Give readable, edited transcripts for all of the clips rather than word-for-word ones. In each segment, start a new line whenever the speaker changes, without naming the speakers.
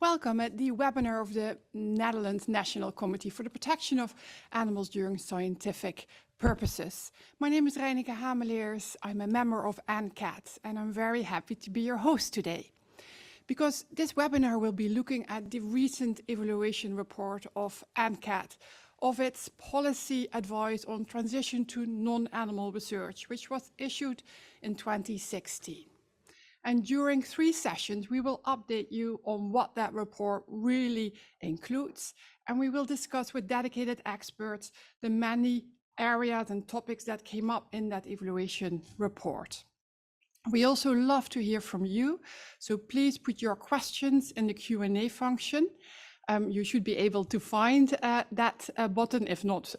Welcome at the webinar of the Netherlands National Committee for the Protection of Animals during Scientific Purposes. My name is Reineke Hameleers. I'm a member of NCad, and I'm very happy to be your host today. Because this webinar will be looking at the recent evaluation report of NCad, of its policy advice on transition to non-animal research, which was issued in 2016. And during 3 sessions, we will update you on what that report really includes. And we will discuss with dedicated experts the many areas and topics that came up in that evaluation report. We also love to hear from you. So please put your questions in the Q&A function. You should be able to find that button. If not,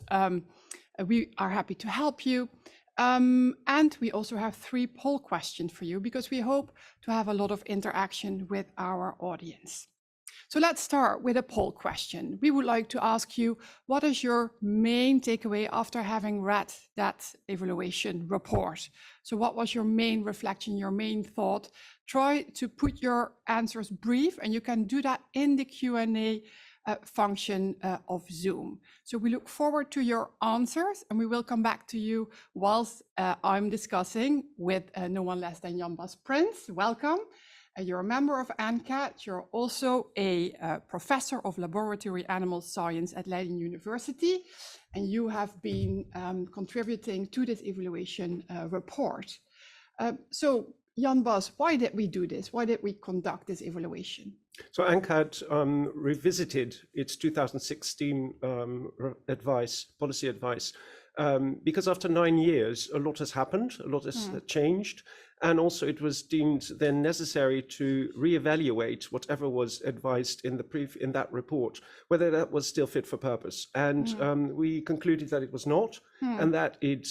we are happy to help you. And we also have 3 poll questions for you because we hope to have a lot of interaction with our audience. So let's start with a poll question. We would like to ask you, what is your main takeaway after having read that evaluation report? So what was your main reflection, your main thought? Try to put your answers brief, and you can do that in the Q&A function of Zoom. So we look forward to your answers, and we will come back to you whilst I'm discussing with no one less than Jan Bas Prins. Welcome. You're a member of NCad. You're also a professor of laboratory animal science at Leiden University, and you have been contributing to this evaluation report. So Jan Bas, why did we do this? Why did we conduct this evaluation?
So NCad revisited its 2016 policy advice, because after 9 years, a lot has happened, a lot has changed, and also it was deemed then necessary to reevaluate whatever was advised in that report, whether that was still fit for purpose. And we concluded that it was not, and that it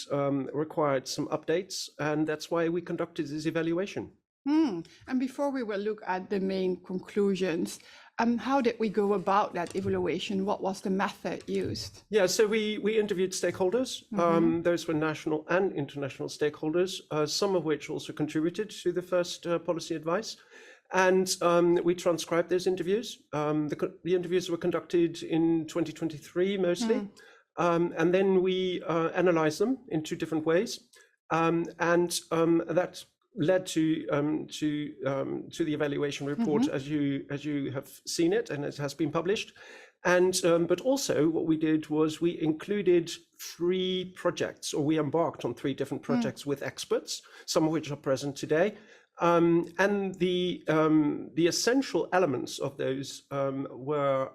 required some updates, and that's why we conducted this evaluation.
And before we will look at the main conclusions, how did we go about that evaluation? What was the method used?
Yeah, so we interviewed stakeholders. Those were national and international stakeholders, some of which also contributed to the first policy advice. And we transcribed those interviews. The interviews were conducted in 2023 mostly. And then we analyzed them in 2 different ways. That led to the evaluation report as you have seen it, and it has been published. And but also what we did was we included 3 projects, or we embarked on 3 different projects with experts, some of which are present today. And the essential elements of those were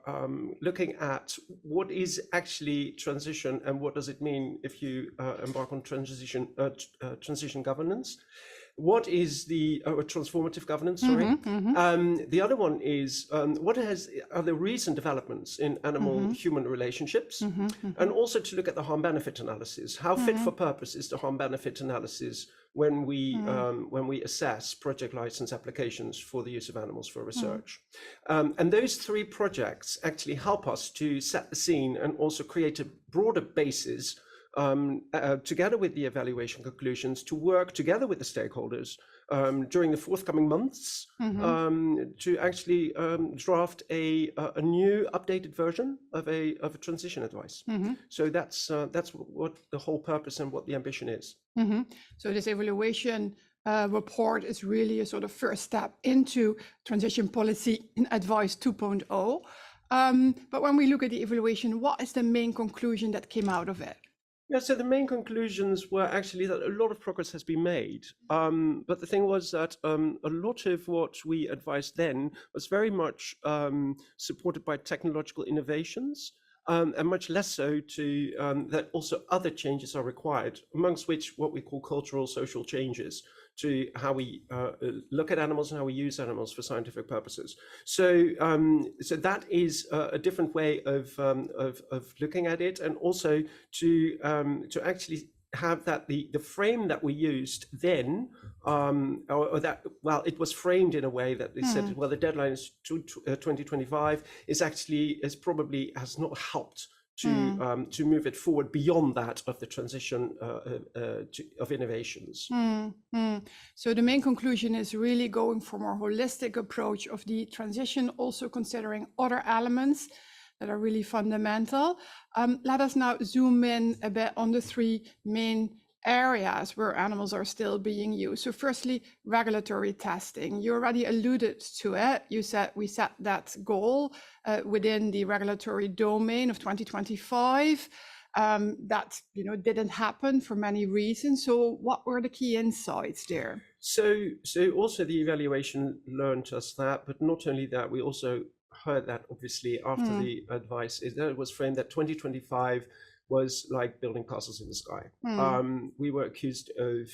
looking at what is actually transition and what does it mean if you embark on transition governance. What is the transformative governance? Sorry. The other one is what are the recent developments in animal-human relationships, and also to look at the harm-benefit analysis. How fit for purpose is the harm-benefit analysis when we assess project license applications for the use of animals for research? And those 3 projects actually help us to set the scene and also create a broader basis, together with the evaluation conclusions, to work together with the stakeholders during the forthcoming months to actually draft a new updated version of a transition advice. So that's what the whole purpose and what the ambition is.
So this evaluation report is really a sort of first step into transition policy advice 2.0. But when we look at the evaluation, what is the main conclusion that came out of it?
Yeah, so the main conclusions were actually that a lot of progress has been made. But the thing was that a lot of what we advised then was very much supported by technological innovations, and much less so to that also other changes are required, amongst which what we call cultural social changes to how we look at animals and how we use animals for scientific purposes. So so that is a different way of looking at it, and also to actually have that the frame that we used then, or that, well, it was framed in a way that they said, well, the deadline is 2025, is actually probably has not helped to move it forward beyond that of the transition of innovations.
So the main conclusion is really going for a more holistic approach of the transition, also considering other elements that are really fundamental. Let us now zoom in a bit on the three main areas where animals are still being used. So firstly, regulatory testing. You already alluded to it. You said we set that goal within the regulatory domain of 2025. That didn't happen for many reasons. So what were the key insights there?
So also the evaluation learned us that, but not only that, we also heard that obviously after the advice is that it was framed that 2025 was like building castles in the sky. We were accused of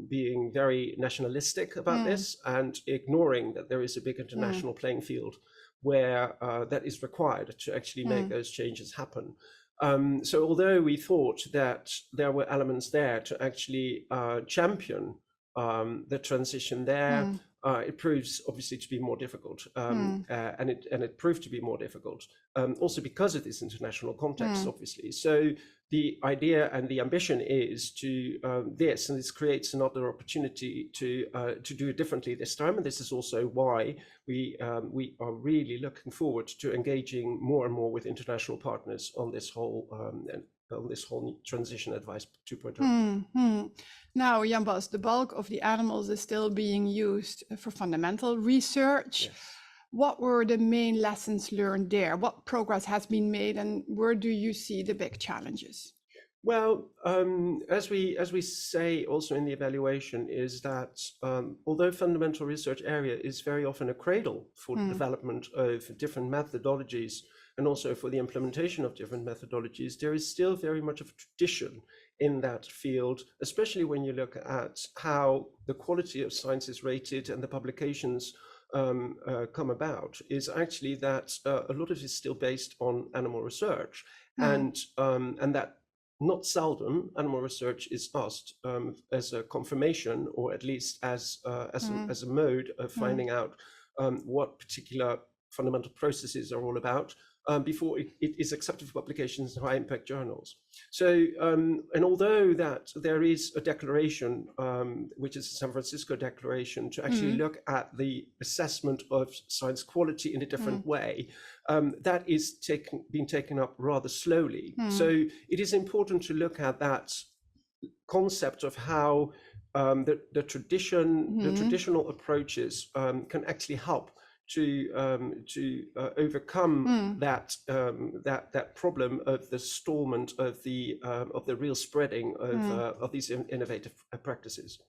being very nationalistic about this and ignoring that there is a big international playing field where that is required to actually make those changes happen. So although we thought that there were elements there to actually champion the transition there, it proves obviously to be more difficult, and it proved to be more difficult, also because of this international context, obviously. So the idea and the ambition is to and this creates another opportunity to do it differently this time, and this is also why we are really looking forward to engaging more and more with international partners on this whole transition advice 2.0.
Now, Jan-Bas, the bulk of the animals is still being used for fundamental research.
Yes.
What were the main lessons learned there? What progress has been made, and where do you see the big challenges?
Well, as we say also in the evaluation, is that although fundamental research area is very often a cradle for the development of different methodologies and also for the implementation of different methodologies, there is still very much of a tradition in that field, especially when you look at how the quality of science is rated and the publications come about, is actually that a lot of it is still based on animal research, and that not seldom animal research is asked as a confirmation, or at least as a mode of finding out what particular fundamental processes are all about, before it is accepted for publications in high impact journals. So, and although that there is a declaration, which is the San Francisco Declaration, to actually look at the assessment of science quality in a different way, that is being taken up rather slowly. So it is important to look at that concept of how the traditional approaches can actually help to overcome that problem of the stallment of the real spreading of these innovative practices.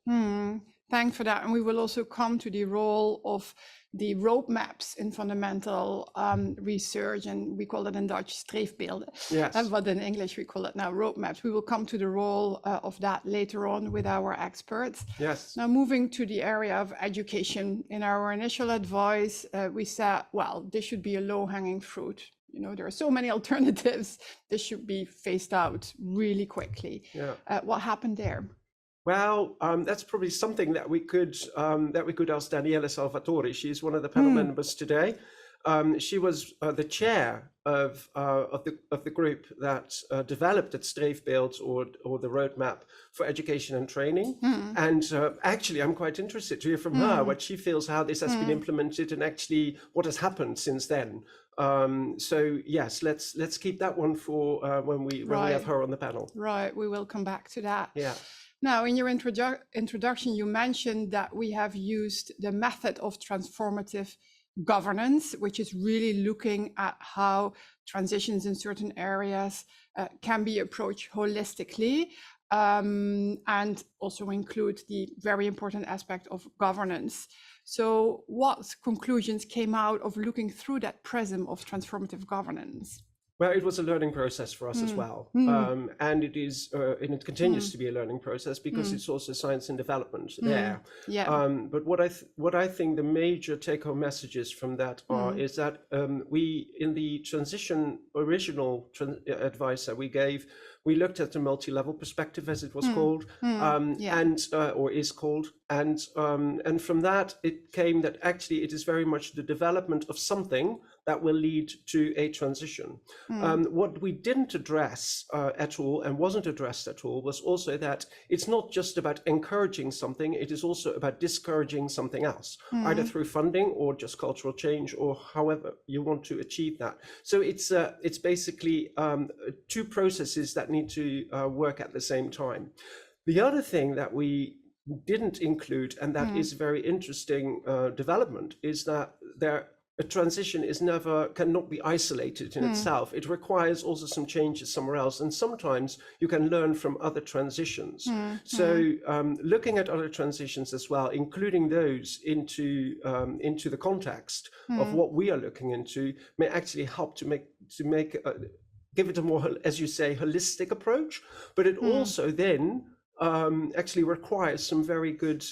Thanks for that. And we will also come to the role of the roadmaps in fundamental research, and we call it in Dutch streefbeelden.
Yes.
But in English we call it now roadmaps. We will come to the role of that later on with our experts.
Yes.
Now moving to the area of education. In our initial advice, we said, well, this should be a low-hanging fruit. There are so many alternatives. This should be phased out really quickly.
Yeah.
What happened there?
Well, that's probably something that we could ask Daniela Salvatore. She's one of the panel members today. She was the chair of the group that developed that streefbeeld or the roadmap for education and training. And actually, I'm quite interested to hear from her what she feels, how this has been implemented, and actually what has happened since then. So yes, let's keep that one for when we have her on the panel.
Right, we will come back to that.
Yeah.
Now, in your introduction, you mentioned that we have used the method of transformative governance, which is really looking at how transitions in certain areas can be approached holistically, and also include the very important aspect of governance. So what conclusions came out of looking through that prism of transformative governance?
Well, it was a learning process for us as well, and it is, and it continues to be a learning process because it's also science and development there.
Yeah.
But what I think the major take-home messages from that are is that we, in the original advice that we gave, we looked at the multi-level perspective, as it was called, or is called, and from that it came that actually it is very much the development of something that will lead to a transition. What we didn't address at all, and wasn't addressed at all, was also that it's not just about encouraging something, it is also about discouraging something else, either through funding or just cultural change, or however you want to achieve that. So it's basically two processes that need to work at the same time. The other thing that we didn't include, and that is a very interesting development, is that a transition cannot be isolated in itself. It requires also some changes somewhere else, and sometimes you can learn from other transitions. So looking at other transitions as well, including those into the context of what we are looking into, may actually help to give it a more, as you say, holistic approach. But it also then actually requires some very good,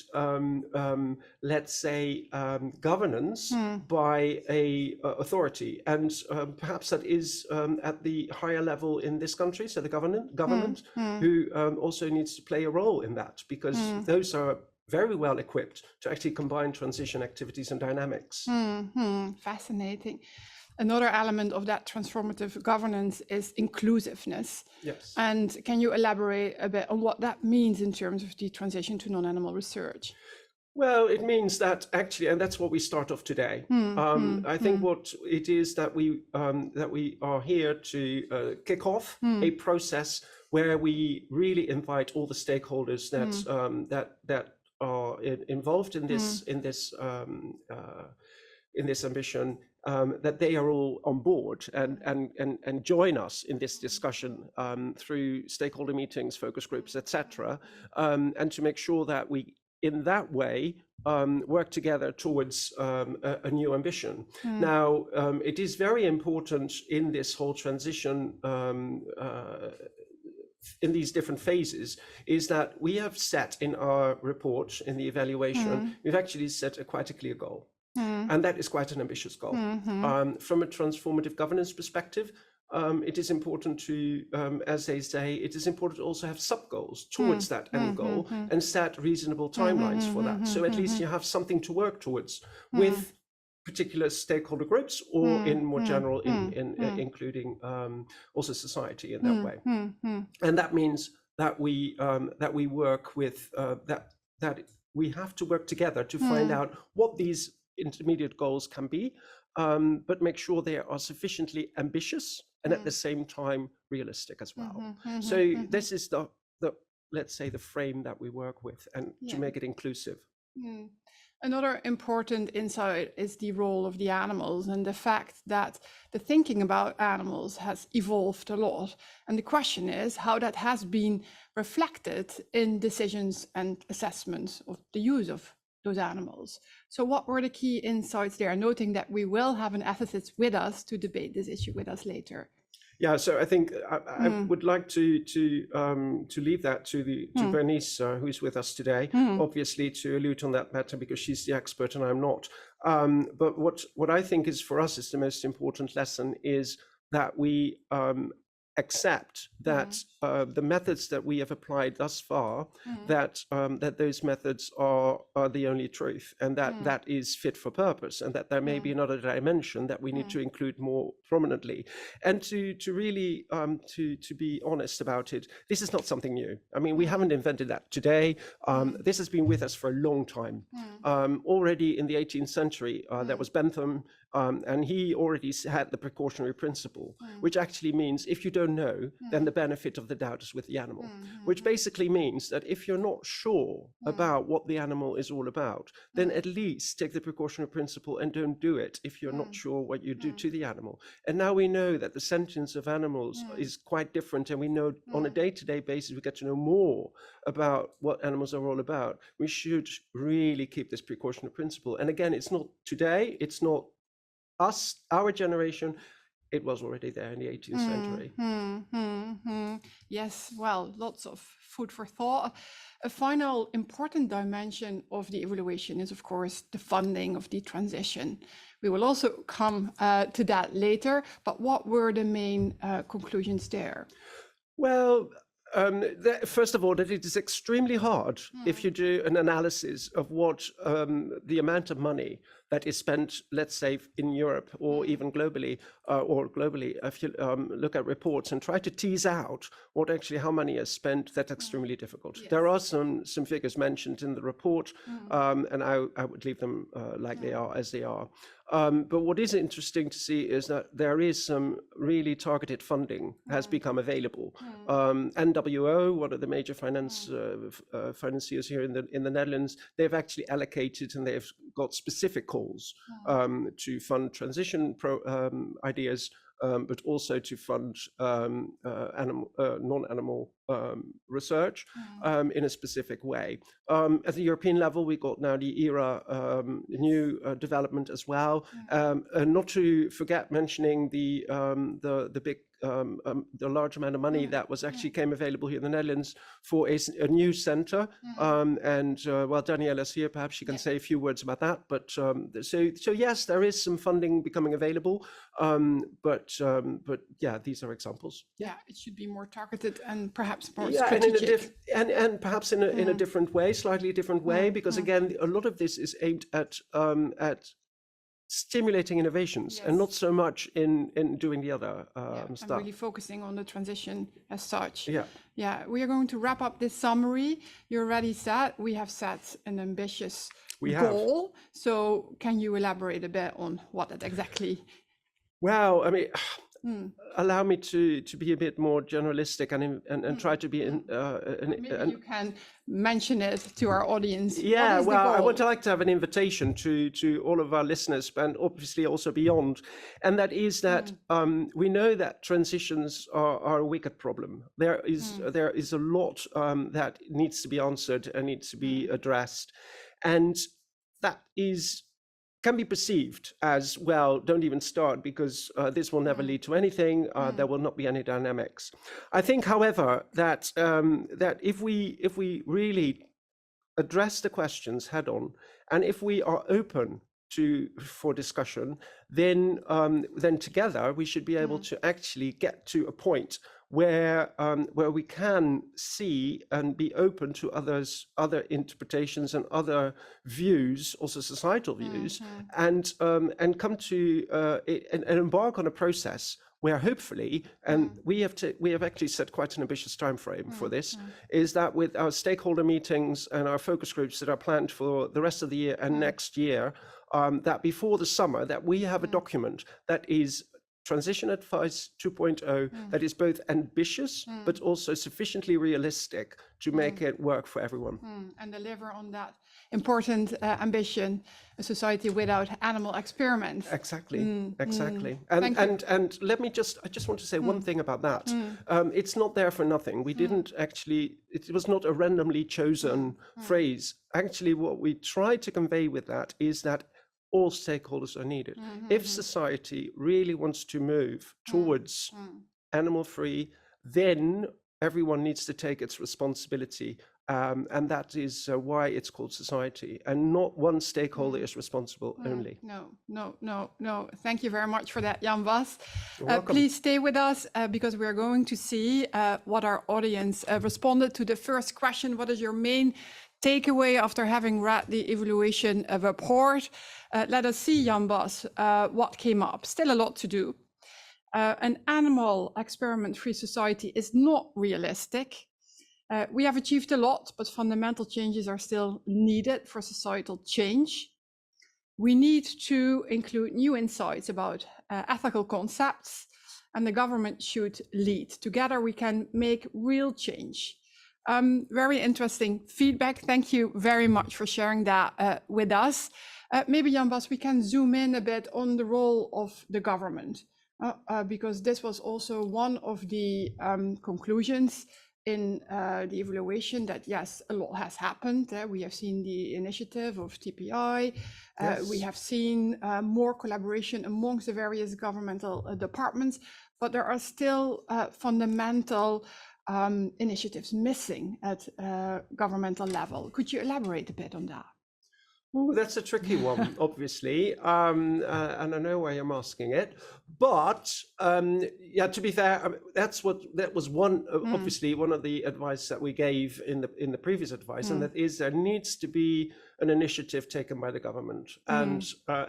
let's say, governance by a authority, and perhaps that is at the higher level in this country. So the government, who also needs to play a role in that, because those are very well equipped to actually combine transition activities and dynamics.
Fascinating. Another element of that transformative governance is inclusiveness.
Yes. And
can you elaborate a bit on what that means in terms of the transition to non-animal research?
Well, it means that actually, and that's what we start off today. I think what it is that we are here to kick off a process where we really invite all the stakeholders that are involved in this ambition, that they are all on board and join us in this discussion through stakeholder meetings, focus groups, etc., and to make sure that we, in that way, work together towards a new ambition. Now, it is very important in this whole transition, in these different phases, is that we have set in our report, in the evaluation, we've actually set quite a clear goal. And that is quite an ambitious goal. From a transformative governance perspective, it is important to, as they say, it is important to also have sub-goals towards that end goal and set reasonable timelines for that. So at least you have something to work towards with particular stakeholder groups, or in more general, including also society in that way. And that means that we work with, that we have to work together to find out what these intermediate goals can be, but make sure they are sufficiently ambitious and at the same time realistic as well. So this is the let's say the frame that we work with, and to make it inclusive.
Another important insight is the role of the animals, and the fact that the thinking about animals has evolved a lot. And the question is how that has been reflected in decisions and assessments of the use of those animals. So what were the key insights there, noting that we will have an ethicist with us to debate this issue with us later?
Yeah, so I think I would like to leave that to Bernice, who's with us today, obviously to allude on that matter, because she's the expert and I'm not. But what I think is for us is the most important lesson is that we accept that the methods that we have applied thus far, that those methods are the only truth, and that is fit for purpose, and that there may be another dimension that we need to include more prominently. And to really to be honest about it, this is not something new. I mean, we haven't invented that today. This has been with us for a long time. Already in the 18th century, there was Bentham, and he already had the precautionary principle, which actually means if you don't know, then the benefit of the doubt is with the animal, which basically means that if you're not sure about what the animal is all about, then at least take the precautionary principle and don't do it if you're not sure what you do to the animal. And now we know that the sentience of animals is quite different, and we know on a day-to-day basis we get to know more about what animals are all about. We should really keep this precautionary principle. And again, it's not today, it's not us, our generation, it was already there in the 18th century.
Yes, well, lots of food for thought. A final important dimension of the evaluation is, of course, the funding of the transition. We will also come to that later, but what were the main conclusions there?
Well, first of all, that it is extremely hard if you do an analysis of what the amount of money that is spent, let's say, in Europe or even globally, if you look at reports and try to tease out what actually how money is spent, that's extremely difficult.
Yes.
There are some figures mentioned in the report, and I would leave them like they are, as they are. But what is interesting to see is that there is some really targeted funding has become available. NWO, one of the major financiers here in the Netherlands, they've actually allocated and they've got specific calls to fund transition ideas, but also to fund non-animal research in a specific way. At the European level, we got now the ERA new development as well. And not to forget mentioning the big the large amount of money that was actually came available here in the Netherlands for a new center. And well, Danielle is here, perhaps she can say a few words about that. But so yes, there is some funding becoming available. But yeah, these are examples.
Yeah, it should be more targeted and perhaps more strategic.
And perhaps in a different way, slightly different way, because again, a lot of this is aimed at stimulating innovations and not so much in doing the other stuff.
And really focusing on the transition as such.
Yeah,
we are going to wrap up this summary. You already said we have set an ambitious goal. So can you elaborate a bit on what that exactly?
Well, I mean, allow me to be a bit more generalistic and try to be
maybe you can mention it to our audience.
Yeah, well, I would like to have an invitation to all of our listeners and obviously also beyond, and that is that we know that transitions are a wicked problem. There is a lot that needs to be answered and needs to be addressed, and that can be perceived as, well, don't even start because this will never lead to anything. There will not be any dynamics. I think, however, that if we really address the questions head on, and if we are open for discussion, then together we should be able to actually get to a point where we can see and be open to other interpretations and other views, also societal views, and come to and embark on a process where hopefully, and we have actually set quite an ambitious time frame for this, is that with our stakeholder meetings and our focus groups that are planned for the rest of the year and next year, that before the summer, that we have a document that is Transition Advice 2.0 that is both ambitious but also sufficiently realistic to make it work for everyone.
And deliver on that important ambition, a society without animal experiments.
Exactly, exactly. And let me I just want to say one thing about that. It's not there for nothing. We didn't actually, it was not a randomly chosen phrase. Actually, what we tried to convey with that is that all stakeholders are needed. If society really wants to move towards animal-free, then everyone needs to take its responsibility. And that is why it's called society, and not one stakeholder is responsible only.
No. Thank you very much for that, Jan Bas. Please stay with us because we are going to see what our audience responded to the first question. What is your main takeaway after having read the evaluation report? Let us see, Jan Bas, what came up. Still a lot to do. An animal experiment-free society is not realistic. We have achieved a lot, but fundamental changes are still needed for societal change. We need to include new insights about ethical concepts, and the government should lead. Together, we can make real change. Very interesting feedback. Thank you very much for sharing that with us. Maybe, Jan Bas, we can zoom in a bit on the role of the government, because this was also one of the conclusions in the evaluation, that yes, a lot has happened. We have seen the initiative of TPI. We have seen more collaboration amongst the various governmental departments, but there are still fundamental initiatives missing at governmental level. Could you elaborate a bit on that?
Oh, that's a tricky one, obviously, and I know why I'm asking it. But yeah, to be fair, that was one obviously one of the advice that we gave in the previous advice, and that is there needs to be an initiative taken by the government, and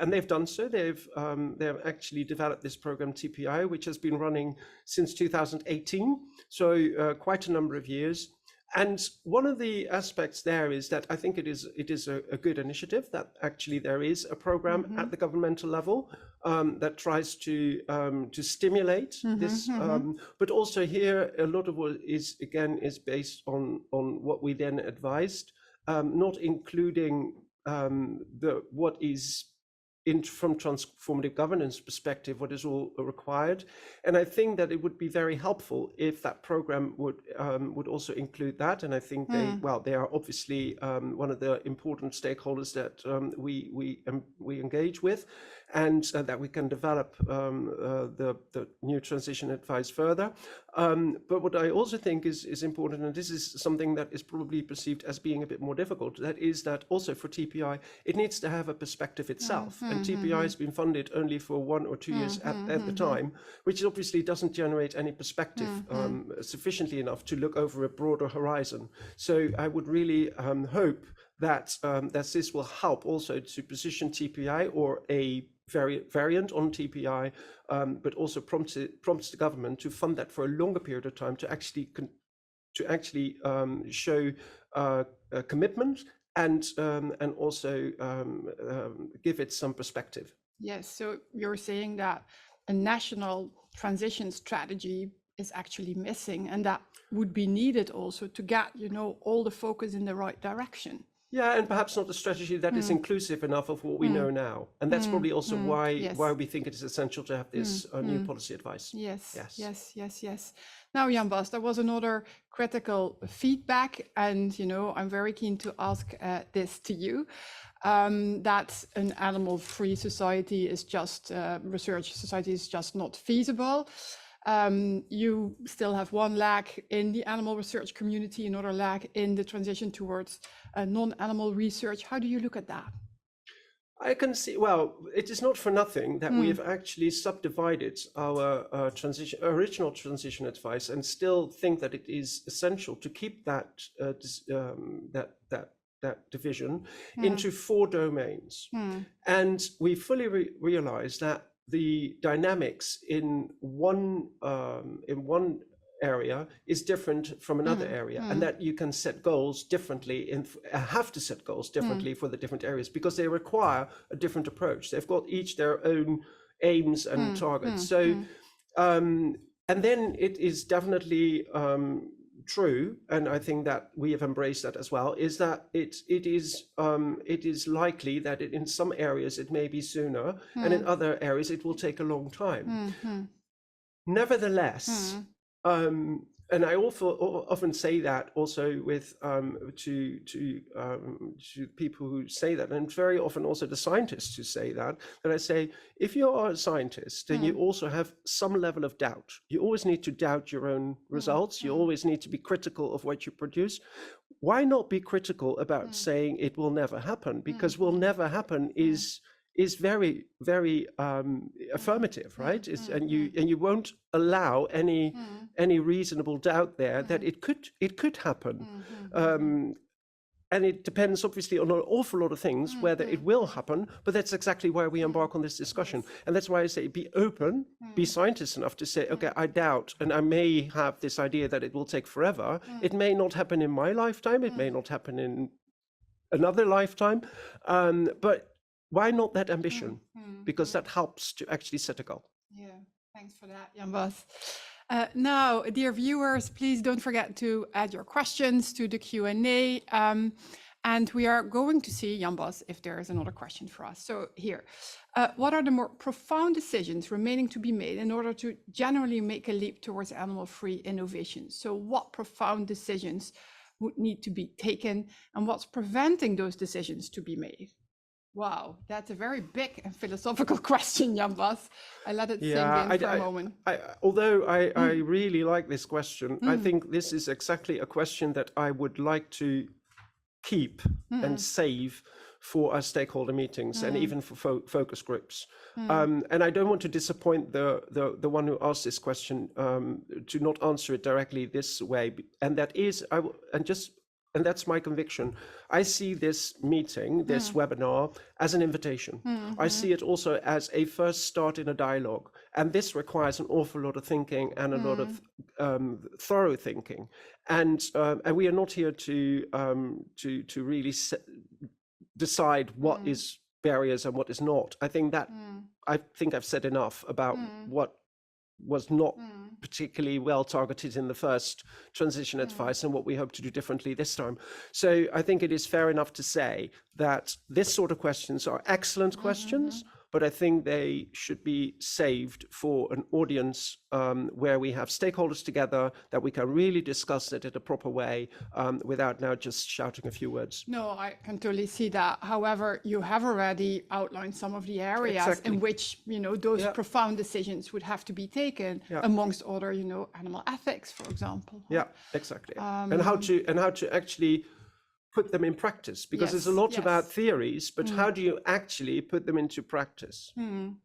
they've done so. They've actually developed this program TPI, which has been running since 2018, so quite a number of years. And one of the aspects there is that I think it is a good initiative that actually there is a program at the governmental level that tries to stimulate this, but also here a lot of what is based on what we then advised, not including what is from transformative governance perspective, what is all required. And I think that it would be very helpful if that program would also include that. And I think they are obviously one of the important stakeholders that we engage with, and that we can develop the new transition advice further. But what I also think is important, and this is something that is probably perceived as being a bit more difficult, that is that also for TPI, it needs to have a perspective itself. And TPI has been funded only for 1 or 2 years at the time, which obviously doesn't generate any perspective sufficiently enough to look over a broader horizon. So I would really hope that this will help also to position TPI or a variant on TPI, but also prompts the government to fund that for a longer period of time to actually show a commitment and also give it some perspective.
Yes, so you're saying that a national transition strategy is actually missing, and that would be needed also to get, all the focus in the right direction.
Yeah, and perhaps not a strategy that is inclusive enough of what we know now. And that's probably also why we think it is essential to have this new policy advice.
Yes. Now, Jan Bas, there was another critical feedback, and I'm very keen to ask this to you. That an animal-free society is just research society is just not feasible. You still have one leg in the animal research community, another leg in the transition towards non-animal research. How do you look at that?
I can see, well, it is not for nothing that we have actually subdivided our original transition advice, and still think that it is essential to keep that division into 4 domains. And we fully realize that the dynamics in one area is different from another area, and that you can set goals differently and have to set goals differently for the different areas because they require a different approach. They've got each their own aims and targets. So, and then it is definitely true, and I think that we have embraced that as well, is that it is likely that in some areas it may be sooner, and in other areas it will take a long time. Nevertheless, and I often say that also with to people who say that, and very often also the scientists who say that I say, if you are a scientist, then you also have some level of doubt. You always need to doubt your own results. You always need to be critical of what you produce. Why not be critical about saying it will never happen? Because will never happen is very, very affirmative, right? And you won't allow any reasonable doubt there that it could happen. And it depends obviously on an awful lot of things whether it will happen, but that's exactly why we embark on this discussion. And that's why I say be open, be scientist enough to say, okay, I doubt, and I may have this idea that it will take forever. It may not happen in my lifetime, it may not happen in another lifetime, but why not that ambition? Because that helps to actually set a goal.
Yeah, thanks for that, Jan Bas. Now, dear viewers, please don't forget to add your questions to the Q&A. And we are going to see, Jan Bas, if there is another question for us. So here, what are the more profound decisions remaining to be made in order to generally make a leap towards animal-free innovation? So what profound decisions would need to be taken, and what's preventing those decisions to be made? Wow, that's a very big and philosophical question, Jan Bas. I let it sink in for a moment.
Although I really like this question, I think this is exactly a question that I would like to keep and save for our stakeholder meetings and even for focus groups. And I don't want to disappoint the one who asked this question to not answer it directly this way. And that is, and that's my conviction. I see this meeting, this webinar, as an invitation. I see it also as a first start in a dialogue. And this requires an awful lot of thinking and a lot of thorough thinking. And we are not here to really decide what is barriers and what is not. I think I've said enough about what was not particularly well targeted in the first transition advice and what we hope to do differently this time. So I think it is fair enough to say that this sort of questions are excellent questions, but I think they should be saved for an audience where we have stakeholders together, that we can really discuss it in a proper way without now just shouting a few words.
No, I can totally see that. However, you have already outlined some of the areas in which, those profound decisions would have to be taken, amongst other, animal ethics, for example.
Yeah, exactly. And how to actually put them in practice, because there's a lot about theories, but how do you actually put them into practice?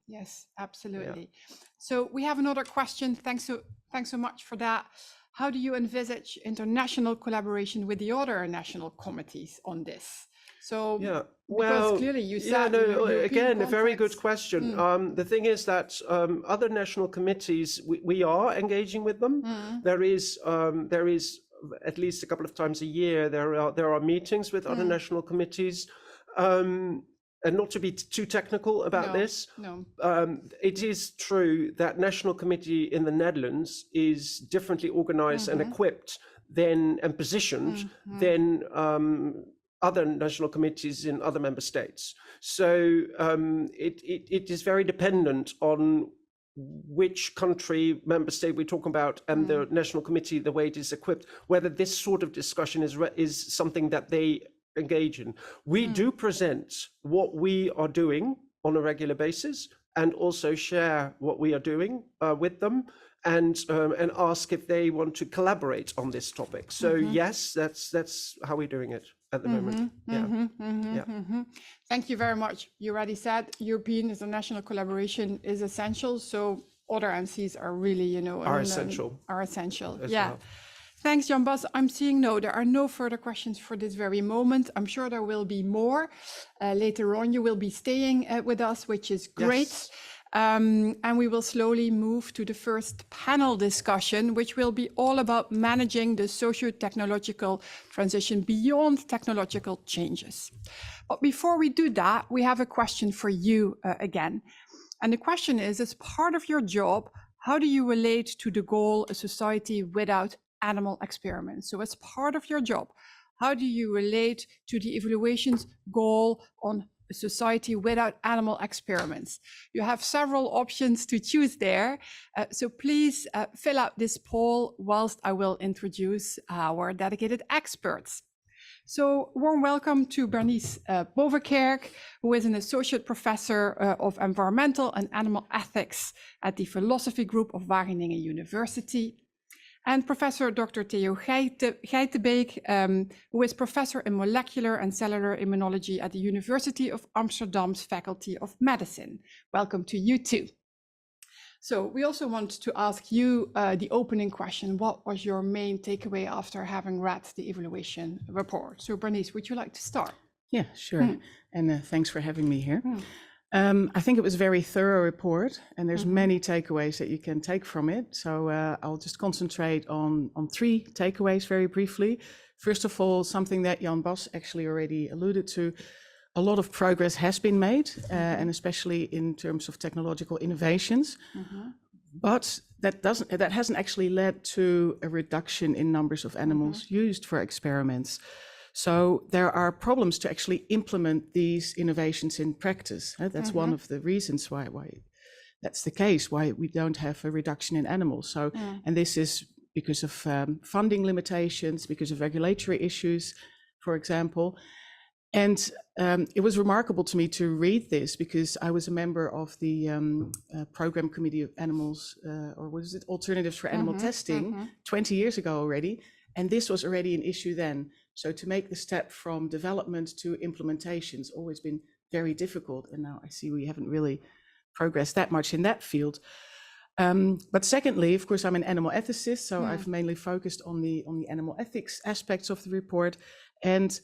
Yes, absolutely. So we have another question. Thanks so much for that. How do you envisage international collaboration with the other national committees on this? So because clearly you said
again, a very good question. The thing is that other national committees, we are engaging with them. There is at least a couple of times a year, there are meetings with other national committees. And not to be too technical about this, it is true that National Committee in the Netherlands is differently organized and equipped and positioned than other national committees in other member states. So it is very dependent on which country, member state we're talking about, and the national committee, the way it is equipped, whether this sort of discussion is something that they engage in. We do present what we are doing on a regular basis, and also share what we are doing with them, and ask if they want to collaborate on this topic. So yes, that's how we're doing it at the moment.
Thank you very much. You already said European international collaboration is essential. So other MCs are really,
are essential.
Well. Thanks, Jan Bas. I'm seeing there are no further questions for this very moment. I'm sure there will be more later on. You will be staying with us, which is great. Yes. And we will slowly move to the first panel discussion, which will be all about managing the socio-technological transition beyond technological changes. But before we do that, we have a question for you again. And the question is, as part of your job, how do you relate to the goal, a society without animal experiments? So as part of your job, how do you relate to the evaluation's goal on a society without animal experiments? You have several options to choose there. So please fill out this poll whilst I will introduce our dedicated experts. So warm welcome to Bernice Bovenkerk, who is an associate professor of environmental and animal ethics at the philosophy group of Wageningen University. And Professor Dr. Theo Geitenbeek, who is professor in molecular and cellular immunology at the University of Amsterdam's Faculty of Medicine. Welcome to you too. So we also want to ask you the opening question. What was your main takeaway after having read the evaluation report? So Bernice, would you like to start?
Yeah, sure. And thanks for having me here. I think it was a very thorough report, and there's many takeaways that you can take from it. So I'll just concentrate on three takeaways very briefly. First of all, something that Jan Bas actually already alluded to. A lot of progress has been made, and especially in terms of technological innovations. But that hasn't actually led to a reduction in numbers of animals used for experiments. So there are problems to actually implement these innovations in practice. That's one of the reasons why that's the case, why we don't have a reduction in animals. So, and this is because of funding limitations, because of regulatory issues, for example. And it was remarkable to me to read this because I was a member of the program committee of animals, or was it Alternatives for Animal Testing, 20 years ago already. And this was already an issue then. So to make the step from development to implementation has always been very difficult. And now I see we haven't really progressed that much in that field. But secondly, of course, I'm an animal ethicist, so I've mainly focused on the animal ethics aspects of the report. And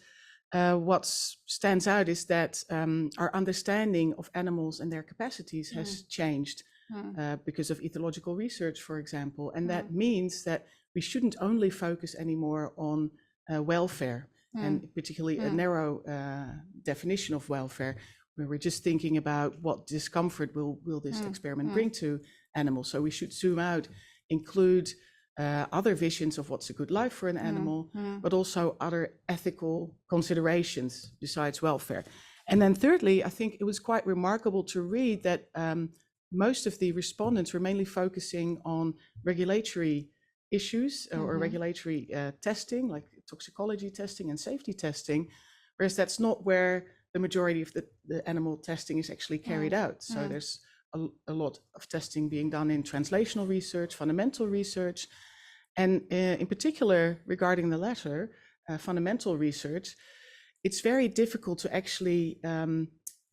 what stands out is that our understanding of animals and their capacities has changed because of ethological research, for example. And that means that we shouldn't only focus anymore on welfare, and particularly a narrow definition of welfare, where we're just thinking about what discomfort will this experiment bring to animals. So we should zoom out, include other visions of what's a good life for an animal, but also other ethical considerations besides welfare. And then thirdly, I think it was quite remarkable to read that most of the respondents were mainly focusing on regulatory issues or regulatory testing, like toxicology testing and safety testing, whereas that's not where the majority of the animal testing is actually carried out. So there's a lot of testing being done in translational research, fundamental research, and in particular regarding the latter, fundamental research, it's very difficult to actually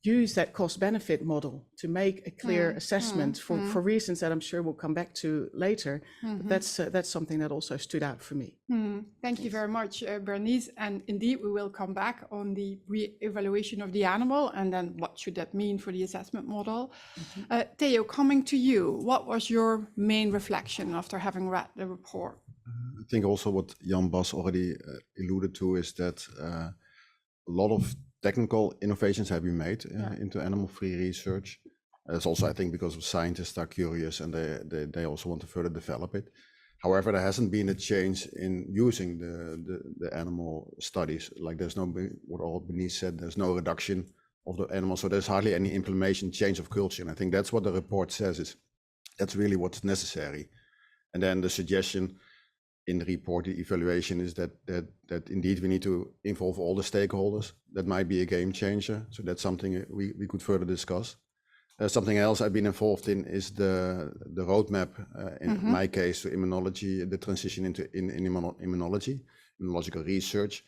use that cost-benefit model to make a clear assessment for reasons that I'm sure we'll come back to later. But that's something that also stood out for me.
Thank you very much, Bernice. And indeed, we will come back on the re-evaluation of the animal and then what should that mean for the assessment model. Theo, coming to you, what was your main reflection after having read the report?
I think also what Jan Bas already alluded to is that a lot of technical innovations have been made into animal-free research. It's also, I think, because scientists are curious and they also want to further develop it. However, there hasn't been a change in using the animal studies. Like there's no, what all Bernice said, there's no reduction of the animals. So there's hardly any implementation change of culture. And I think that's what the report says, is that's really what's necessary. And then the suggestion in the report, the evaluation, is that indeed we need to involve all the stakeholders. That might be a game changer. So that's something we could further discuss. Something else I've been involved in is the roadmap, in my case, to immunology, the transition into immunology, immunological research.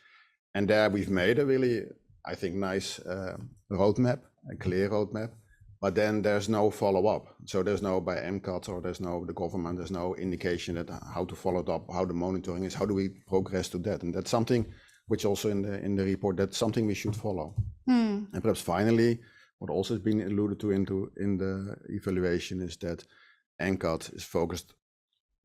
And there we've made a really, I think, nice roadmap, a clear roadmap. But then there's no follow-up. So there's no by NCad or there's no the government, there's no indication that how to follow it up, how the monitoring is, how do we progress to that? And that's something which also in the report, that's something we should follow. And perhaps finally, what also has been alluded to in the evaluation is that NCad is focused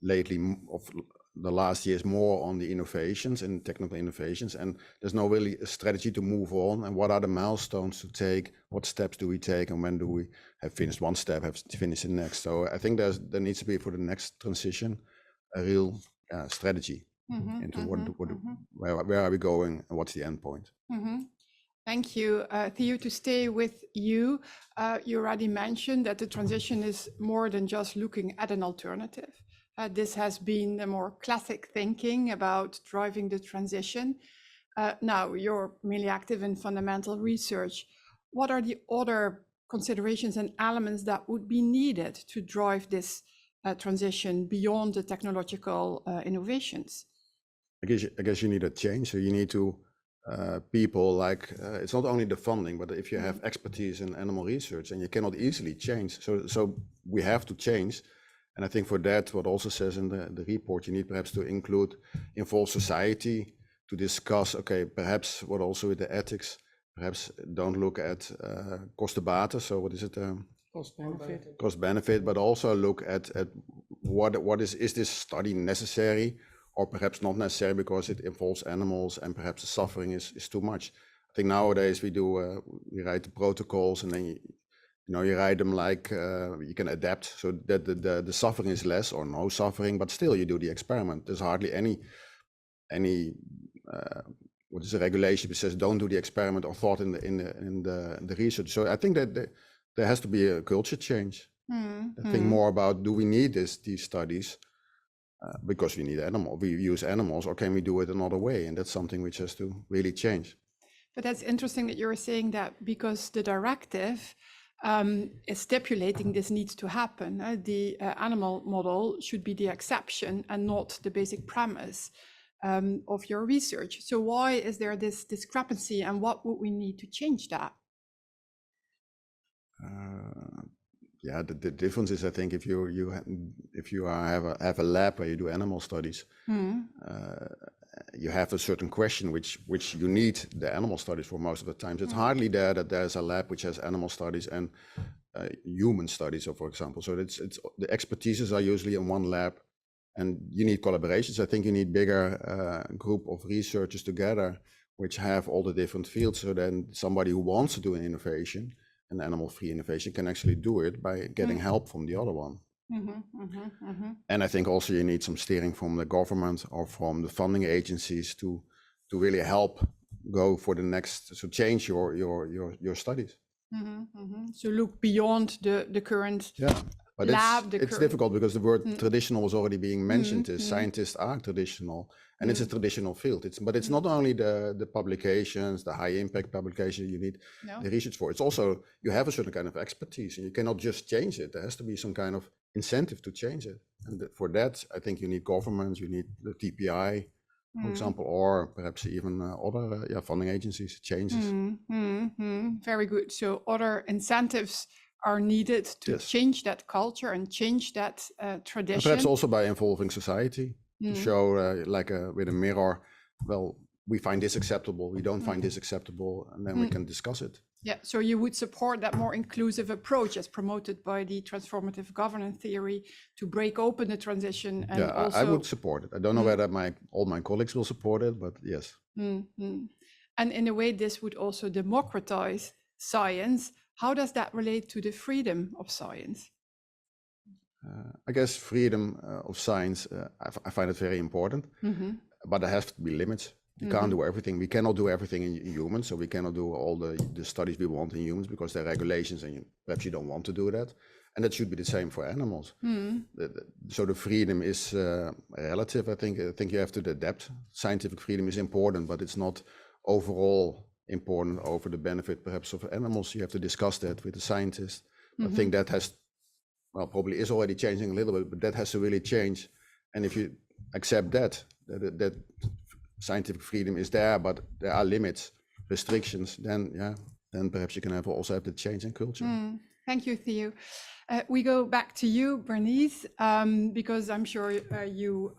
lately of the last years more on the innovations and technical innovations, and there's no really a strategy to move on, and what are the milestones to take, what steps do we take, and when do we have finished one step, have finished the next. So I think there needs to be, for the next transition, a real strategy into where are we going and what's the end point.
Thank you. Theo, to stay with you, you already mentioned that the transition is more than just looking at an alternative. This has been the more classic thinking about driving the transition. Now, you're mainly active in fundamental research. What are the other considerations and elements that would be needed to drive this transition beyond the technological innovations?
I guess you need a change. So you need to people like it's not only the funding, but if you have expertise in animal research, and you cannot easily change. So we have to change. And I think for that, what also says in the report, you need perhaps to involve society to discuss, okay, perhaps what also with the ethics, perhaps don't look at kosten-baten. So what is it?
Cost-benefit.
Cost-benefit, but also look at what is this study necessary, or perhaps not necessary because it involves animals and perhaps the suffering is too much. I think nowadays we write the protocols, and then you write them like you can adapt so that the suffering is less or no suffering, but still you do the experiment. There's hardly any what is a regulation that says don't do the experiment or thought in the research. So I think that there has to be a culture change. I think more about, do we need these studies because we use animals, or can we do it another way? And that's something which has to really change.
But that's interesting that you're saying that, because the directive is stipulating this needs to happen. The animal model should be the exception and not the basic premise. of your research. So why is there this discrepancy, and what would we need to change that?
Yeah, the difference is, I think, if you have a lab where you do animal studies, you have a certain question which you need the animal studies for most of the times. It's hardly there that there's a lab which has animal studies and human studies, so for example. So it's the expertises are usually in one lab, and you need collaborations. I think you need bigger group of researchers together which have all the different fields, so then somebody who wants to do an innovation, an animal-free innovation, can actually do it by getting help from the other one. And I think also you need some steering from the government or from the funding agencies to really help go for the next, so change your studies.
So look beyond the current
but
lab.
It's difficult because the word traditional was already being mentioned. Scientists are traditional, and it's a traditional field. But it's not only the publications, the high impact publication you need the research for. It's also, you have a certain kind of expertise, and you cannot just change it. There has to be some kind of incentive to change it. And for that, I think you need governments, you need the TPI, for example, or perhaps even other funding agencies, changes.
Very good. So other incentives are needed to change that culture and change that tradition.
And perhaps also by involving society to show, with a mirror, well, we find this acceptable, we don't find this acceptable, and then we can discuss it.
Yeah, so you would support that more inclusive approach as promoted by the transformative governance theory to break open the transition. And also...
I would support it. I don't know whether all my colleagues will support it, but yes.
And in a way, this would also democratize science. How does that relate to the freedom of science?
I guess freedom of science, I find it very important, but there have to be limits. You can't do everything. We cannot do everything in humans, so we cannot do all the studies we want in humans because there are regulations, and perhaps you don't want to do that. And that should be the same for animals. So the freedom is relative. I think you have to adapt. Scientific freedom is important, but it's not overall important over the benefit perhaps of animals. You have to discuss that with the scientists. I think that probably is already changing a little bit, but that has to really change. And if you accept that scientific freedom is there, but there are limits, restrictions, then perhaps you can also have the change in culture.
Thank you, Theo. We go back to you, Bernice, because I'm sure you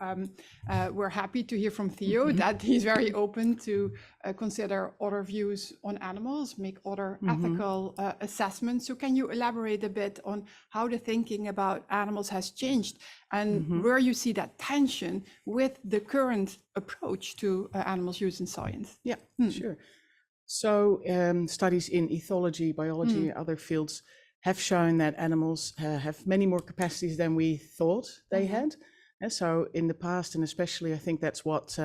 were happy to hear from Theo that he's very open to consider other views on animals, make other ethical assessments. So can you elaborate a bit on how the thinking about animals has changed and where you see that tension with the current approach to animals used in science?
Yeah, sure. So studies in ethology, biology, other fields have shown that animals have many more capacities than we thought they had. And so in the past, and especially I think that's what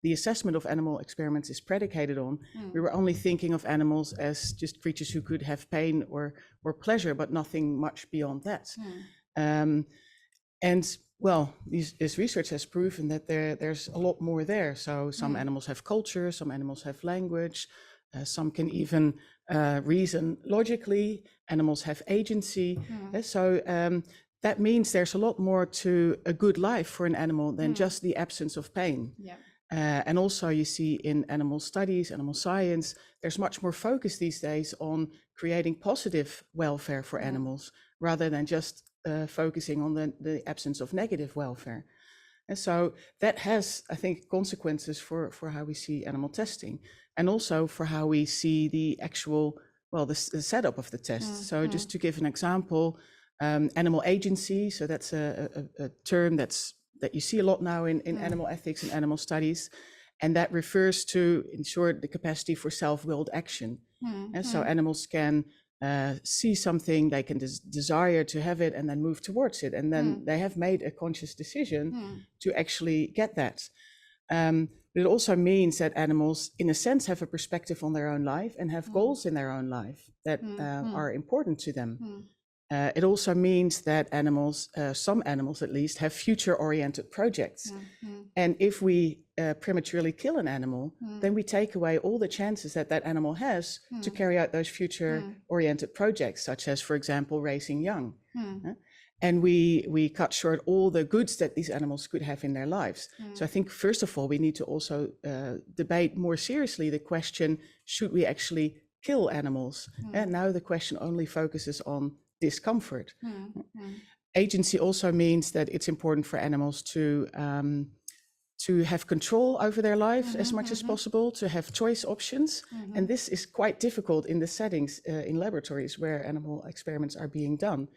the assessment of animal experiments is predicated on, we were only thinking of animals as just creatures who could have pain or pleasure, but nothing much beyond that. And well, this research has proven that there's a lot more there. So some animals have culture, some animals have language, some can even reason logically, animals have agency. So that means there's a lot more to a good life for an animal than just the absence of pain. And also you see in animal studies, animal science, there's much more focus these days on creating positive welfare for animals rather than just focusing on the absence of negative welfare. And so that has, I think, consequences for how we see animal testing and also for how we see the actual, well, the setup of the test. So just to give an example, animal agency, so that's a term that you see a lot now in animal ethics and animal studies. And that refers to, in short, the capacity for self-willed action. And so animals can see something, they can desire to have it and then move towards it. And then they have made a conscious decision to actually get that. But it also means that animals, in a sense, have a perspective on their own life and have goals in their own life that are important to them. It also means that animals, some animals at least, have future-oriented projects. And if we prematurely kill an animal, then we take away all the chances that that animal has to carry out those future-oriented projects, such as, for example, raising young. and we cut short all the goods that these animals could have in their lives. So I think, first of all, we need to also debate more seriously the question, should we actually kill animals? And now the question only focuses on discomfort. Agency also means that it's important for animals to have control over their lives as much as possible, to have choice options. And this is quite difficult in the settings in laboratories where animal experiments are being done.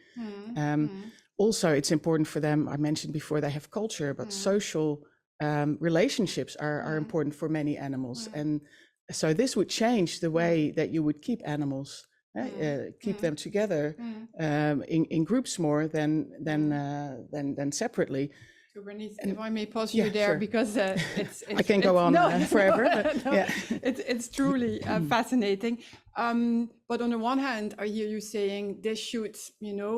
Also, it's important for them, I mentioned before, they have culture, but social relationships are important for many animals. And so this would change the way that you would keep animals, keep them together in groups more than separately.
So Bernice, if I may pause you there,
sure.
because it's
I can go on forever. But,
no, it's truly fascinating. But on the one hand, I hear you saying this should,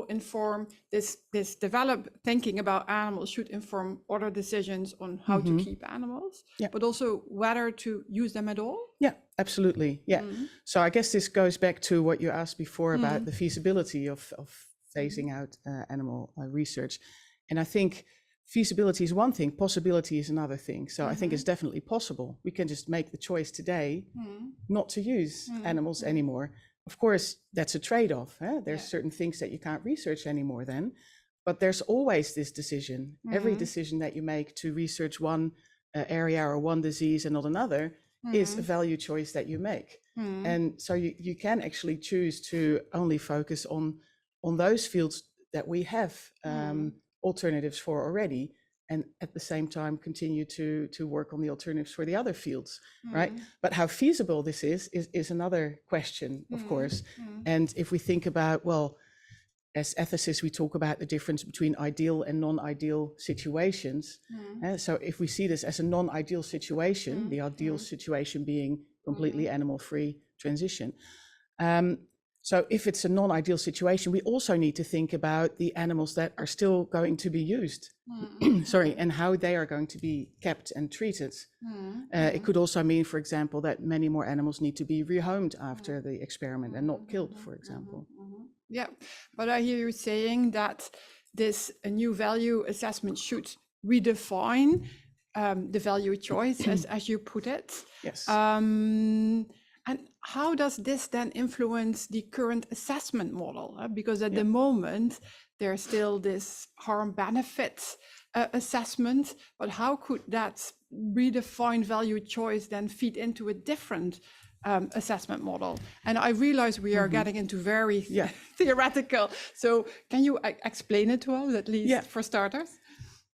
inform this develop thinking about animals should inform other decisions on how to keep animals, but also whether to use them at all.
Yeah, absolutely. Yeah. So I guess this goes back to what you asked before about the feasibility of phasing out animal research. And I think feasibility is one thing, possibility is another thing. So I think it's definitely possible. We can just make the choice today not to use animals anymore. Of course, that's a trade-off. There's certain things that you can't research anymore then, but there's always this decision. Every decision that you make to research one area or one disease and not another is a value choice that you make. And so you can actually choose to only focus on those fields that we have alternatives for already, and at the same time continue to work on the alternatives for the other fields, right? But how feasible this is another question, of course. And if we think about, well, as ethicists, we talk about the difference between ideal and non-ideal situations. So if we see this as a non-ideal situation, the ideal situation being completely animal-free transition. So if it's a non-ideal situation, we also need to think about the animals that are still going to be used, and how they are going to be kept and treated. It could also mean, for example, that many more animals need to be rehomed after the experiment and not killed, for example.
Yeah, but I hear you saying that this new value assessment should redefine the value choice, as you put it.
Yes.
And how does this then influence the current assessment model? Because at the moment, there's still this harm-benefit assessment, but how could that redefined value choice then feed into a different assessment model? And I realize we are getting into very theoretical. So can you explain it to us, at least for starters?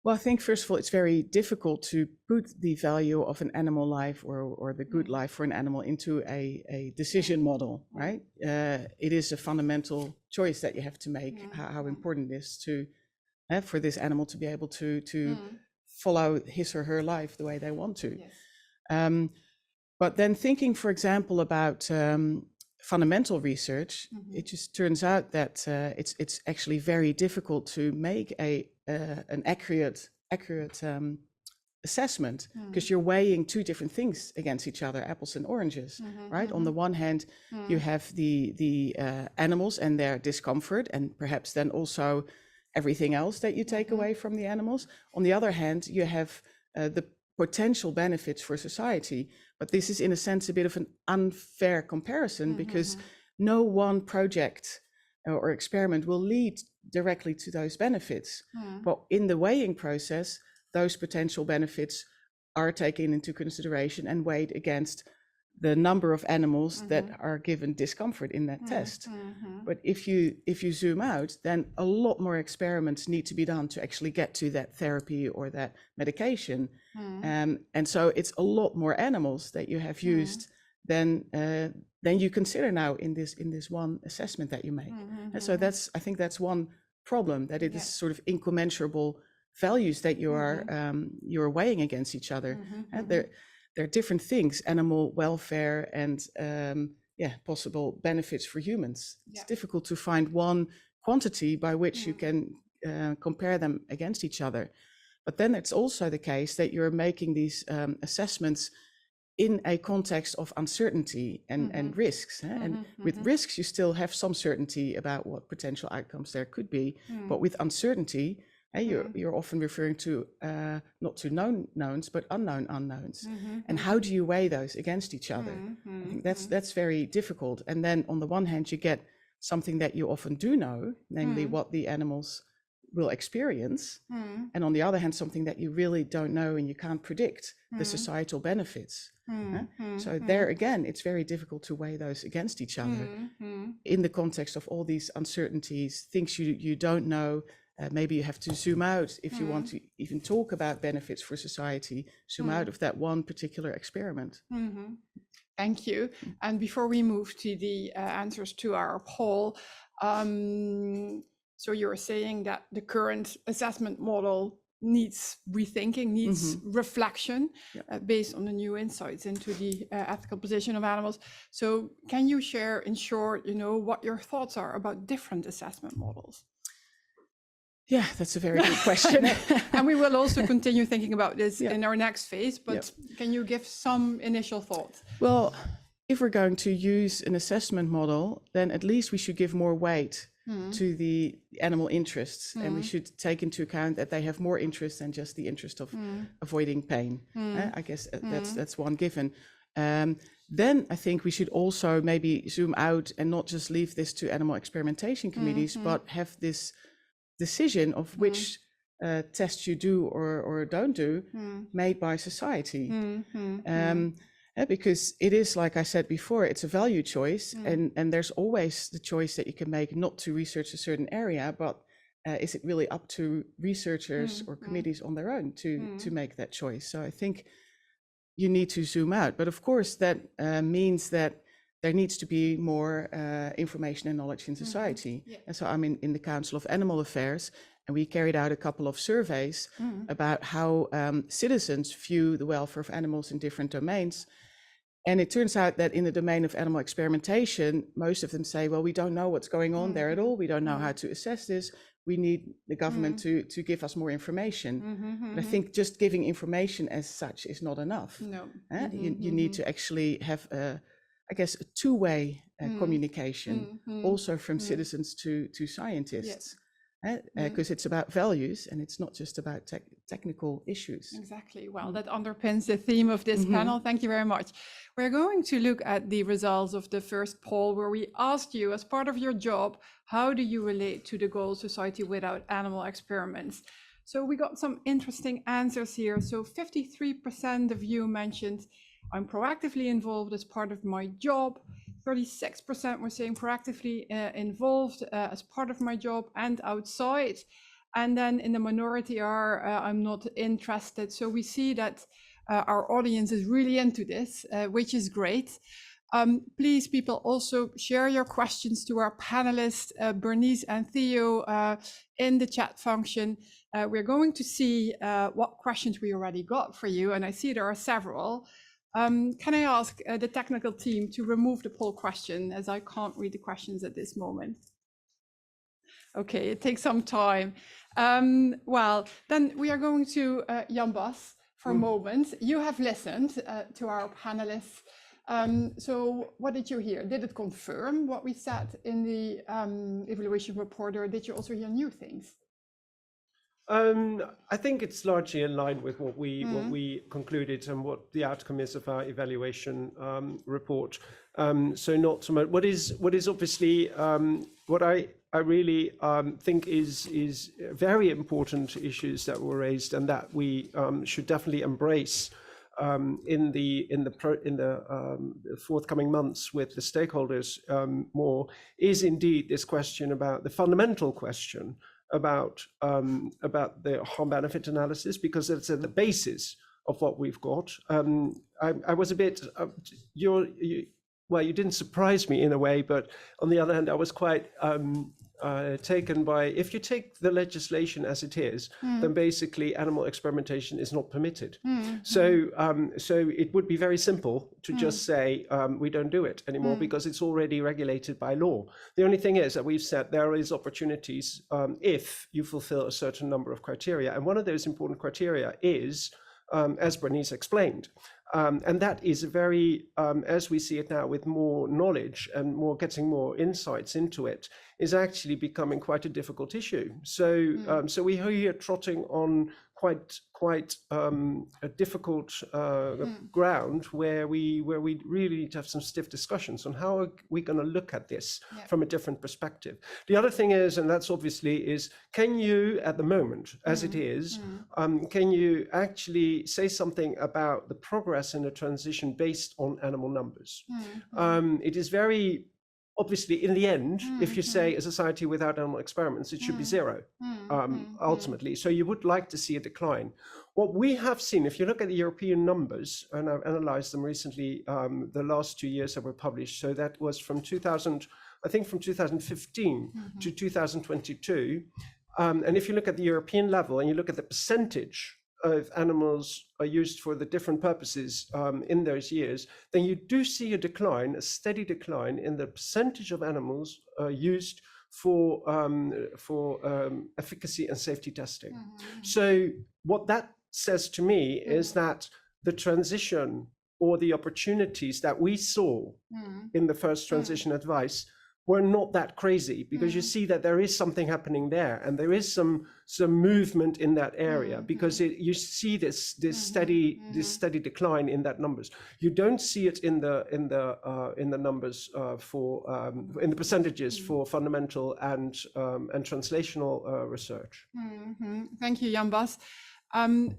Well, I think, first of all, it's very difficult to put the value of an animal life or the good life for an animal into a decision model, right? It is a fundamental choice that you have to make, how important it is to for this animal to be able to follow his or her life the way they want to. Yes. But then thinking, for example, about fundamental research, it just turns out that it's actually very difficult to make an accurate assessment, because you're weighing two different things against each other, apples and oranges, right? On the one hand, you have the animals and their discomfort, and perhaps then also everything else that you take away from the animals. On the other hand, you have the potential benefits for society. But this is, in a sense, a bit of an unfair comparison, because no one project or experiment will lead directly to those benefits. But in the weighing process, those potential benefits are taken into consideration and weighed against the number of animals that are given discomfort in that test. But if you zoom out, then a lot more experiments need to be done to actually get to that therapy or that medication. And so it's a lot more animals that you have used than you consider now in this one assessment that you make. And so I think that's one problem, that it is sort of incommensurable values that you're weighing against each other. And there are different things, animal welfare and possible benefits for humans. It's difficult to find one quantity by which you can compare them against each other. But then it's also the case that you're making these assessments in a context of uncertainty and risks. And with risks, you still have some certainty about what potential outcomes there could be. But with uncertainty, you're often referring to not to known knowns, but unknown unknowns. And how do you weigh those against each other? I think that's very difficult. And then on the one hand, you get something that you often do know, namely what the animals will experience. And on the other hand, something that you really don't know and you can't predict the societal benefits. So there again, it's very difficult to weigh those against each other in the context of all these uncertainties, things you don't know. Maybe you have to zoom out if you want to even talk about benefits for society, zoom out of that one particular experiment.
Thank you. And before we move to the answers to our poll, so you're saying that the current assessment model needs rethinking, needs reflection based on the new insights into the ethical position of animals. So can you share in short, what your thoughts are about different assessment models?
Yeah, that's a very good question.
And we will also continue thinking about this in our next phase, but can you give some initial thoughts?
Well, if we're going to use an assessment model, then at least we should give more weight to the animal interests, and we should take into account that they have more interest than just the interest of avoiding pain. I guess that's one given. Then I think we should also maybe zoom out and not just leave this to animal experimentation committees, but have this decision of which tests you do or don't do made by society. Because it is, like I said before, it's a value choice, and there's always the choice that you can make not to research a certain area, but is it really up to researchers or committees on their own to make that choice? So I think you need to zoom out. But of course, that means that there needs to be more information and knowledge in society. And so I'm in the Council of Animal Affairs, and we carried out a couple of surveys about how citizens view the welfare of animals in different domains. And it turns out that in the domain of animal experimentation, most of them say, well, we don't know what's going on there at all. We don't know how to assess this. We need the government to give us more information. And I think just giving information as such is not enough.
No.
You need to actually have I guess, a two-way communication, also from citizens to scientists, because it's about values and it's not just about technical issues.
Exactly. Well, that underpins the theme of this panel. Thank you very much. We're going to look at the results of the first poll, where we asked you, as part of your job, how do you relate to the goal of society without animal experiments? So we got some interesting answers here. So 53% of you mentioned, I'm proactively involved as part of my job. 36% were saying proactively involved as part of my job and outside. And then in the minority are, I'm not interested. So we see that our audience is really into this, which is great. Please, people, also share your questions to our panelists, Bernice and Theo, in the chat function. We're going to see what questions we already got for you. And I see there are several. Can I ask the technical team to remove the poll question, as I can't read the questions at this moment? Okay, it takes some time. Well, then we are going to Jan Bas for a moment. You have listened to our panelists. So what did you hear? Did it confirm what we said in the evaluation report, or did you also hear new things?
I think it's largely in line with what we concluded and what the outcome is of our evaluation report. So not so much. What is obviously what I really think is very important issues that were raised and that we should definitely embrace in the forthcoming months with the stakeholders more, is indeed this question about the fundamental question about the harm benefit analysis, because it's at the basis of what we've got. I was a bit well, you didn't surprise me in a way, but on the other hand, I was quite taken by, if you take the legislation as it is, then basically animal experimentation is not permitted. So it would be very simple to just say we don't do it anymore because it's already regulated by law. The only thing is that we've said there is opportunities if you fulfill a certain number of criteria, and one of those important criteria is as Bernice explained. And that is very, as we see it now with more knowledge and getting more insights into it, is actually becoming quite a difficult issue. So, so we are here trotting on quite a difficult ground where we really need to have some stiff discussions on how are we going to look at this from a different perspective. The other thing is, and that's obviously is, can you at the moment, as it is, can you actually say something about the progress in the transition based on animal numbers? It is very obviously, in the end, if you say a society without animal experiments, it should be zero, ultimately. So you would like to see a decline. What we have seen, if you look at the European numbers, and I've analyzed them recently, the last 2 years that were published, so that was from 2000, I think from 2015 to 2022. And if you look at the European level and you look at the percentage of animals are used for the different purposes in those years, then you do see a decline, a steady decline in the percentage of animals used for efficacy and safety testing. So what that says to me is that the transition or the opportunities that we saw in the first transition advice were not that crazy, because you see that there is something happening there, and there is some movement in that area, because you see this steady decline in that numbers. You don't see it in the numbers in the percentages for fundamental and translational research.
Thank you, Jan Bas.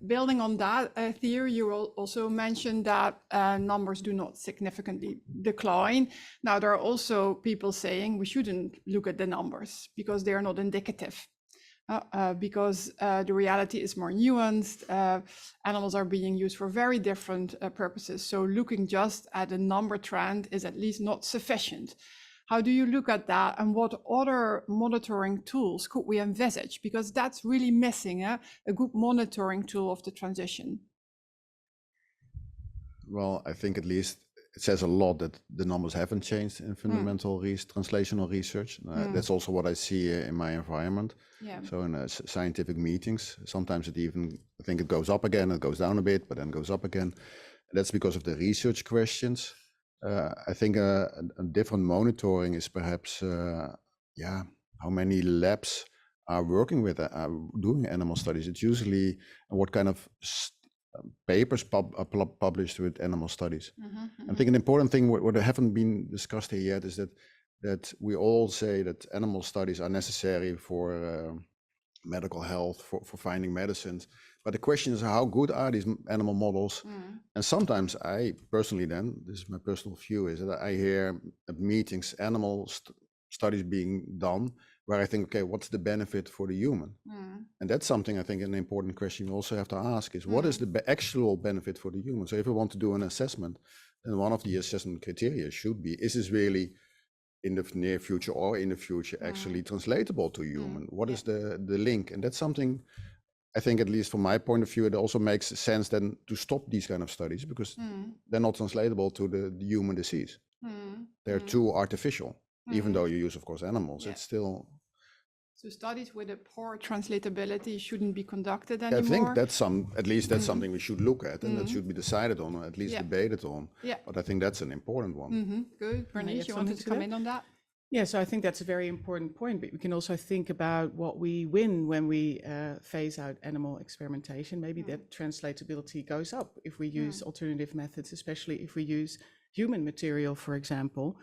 Building on that, Theo, you also mentioned that numbers do not significantly decline. Now, there are also people saying we shouldn't look at the numbers because they are not indicative, because the reality is more nuanced. Animals are being used for very different purposes. So looking just at a number trend is at least not sufficient. How do you look at that, and what other monitoring tools could we envisage? Because that's really missing, a good monitoring tool of the transition.
Well, I think at least it says a lot that the numbers haven't changed in fundamental translational research. That's also what I see in my environment. So in scientific meetings, sometimes it even, I think it goes up again, it goes down a bit, but then goes up again. That's because of the research questions. I think a different monitoring is perhaps, how many labs are working with, doing animal studies. It's usually what kind of papers are published with animal studies. I think an important thing, what haven't been discussed here yet, is that we all say that animal studies are necessary for medical health, for finding medicines. But the question is, how good are these animal models? And sometimes I personally, then, this is my personal view, is that I hear at meetings animal studies being done where I think, okay, what's the benefit for the human? And that's something I think an important question we also have to ask is, what is the actual benefit for the human? So if we want to do an assessment, then one of the assessment criteria should be, is this really in the near future or in the future actually translatable to human? What is the link? And that's something I think, at least from my point of view, it also makes sense then to stop these kind of studies, because they're not translatable to the human disease. They're too artificial, even though you use, of course, animals. It's still...
So studies with a poor translatability shouldn't be conducted anymore?
I think that's at least that's something we should look at, and that should be decided on, or at least debated on. But I think that's an important one.
Good. Bernice, you wanted to come in on that?
Yeah, so I think that's a very important point, but we can also think about what we win when we phase out animal experimentation. Maybe that translatability goes up if we use alternative methods, especially if we use human material, for example.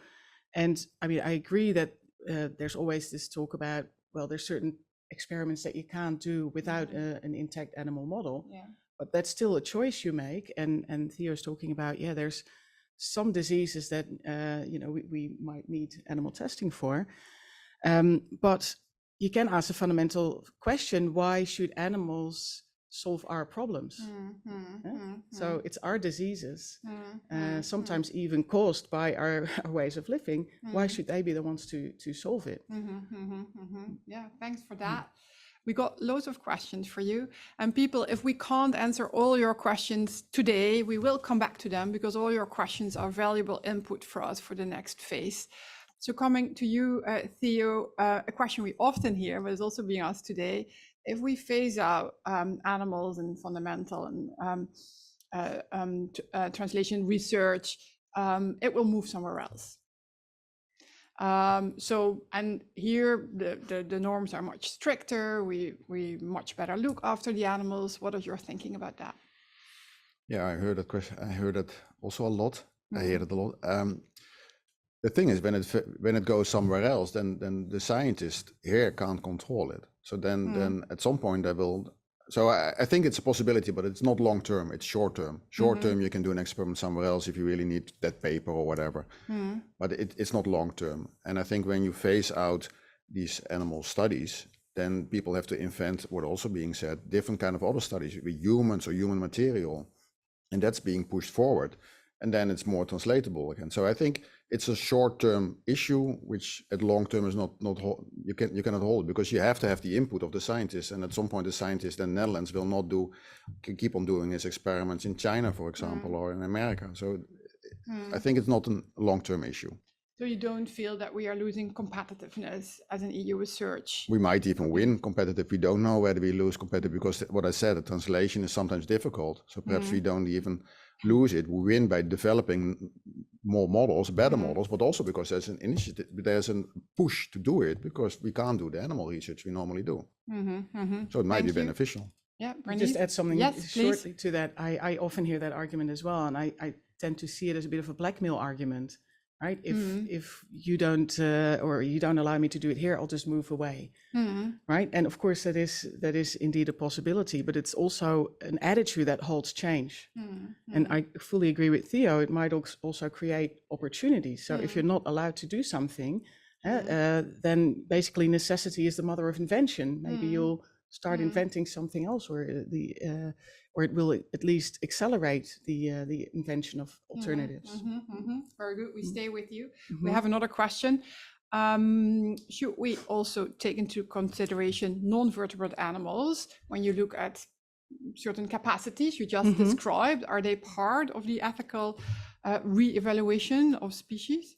And I mean, I agree that there's always this talk about, well, there's certain experiments that you can't do without an intact animal model, but that's still a choice you make. And Theo's talking about, there's some diseases that we might need animal testing for, but you can ask a fundamental question: why should animals solve our problems? So it's our diseases, sometimes even caused by our ways of living. Why should they be the ones to solve it?
Yeah, thanks for that. We got loads of questions for you. And people, if we can't answer all your questions today, we will come back to them, because all your questions are valuable input for us for the next phase. So coming to you, Theo, a question we often hear, but is also being asked today: if we phase out animals and fundamental and translation research, it will move somewhere else. And here the norms are much stricter. We much better look after the animals. What is your thinking about that?
Yeah, I heard that question. I heard that also a lot. I hear it a lot. The thing is, when it goes somewhere else, then the scientist here can't control it. So then at some point they will. So I think it's a possibility, but it's not long term. It's short term. Short term, you can do an experiment somewhere else if you really need that paper or whatever. But it's not long term. And I think when you phase out these animal studies, then people have to invent, what also being said, different kind of other studies with humans or human material, and that's being pushed forward. And then it's more translatable again. So I think it's a short-term issue, which at long term is not you cannot hold, because you have to have the input of the scientists. And at some point, the scientists in the Netherlands will not keep on doing his experiments in China, for example, or in America. So I think it's not a long-term issue.
So you don't feel that we are losing competitiveness as an EU research?
We might even win competitive. We don't know whether we lose competitive, because what I said, the translation is sometimes difficult. So perhaps we don't even lose it. We win by developing more models, better models, but also because there's an initiative, there's a push to do it, because we can't do the animal research we normally do. So it might be beneficial.
Yeah,
Just add something shortly
please.
to that. I often hear that argument as well, and I tend to see it as a bit of a blackmail argument. Right? If you don't or you don't allow me to do it here, I'll just move away. Right? And of course that is indeed a possibility, but it's also an attitude that holds change. And I fully agree with Theo. It might also create opportunities. So if you're not allowed to do something, then basically necessity is the mother of invention. Maybe you'll start inventing something else, or it will at least accelerate the invention of alternatives.
Very good. We stay with you. We have another question. Should we also take into consideration non-vertebrate animals when you look at certain capacities you just described? Are they part of the ethical re-evaluation of species?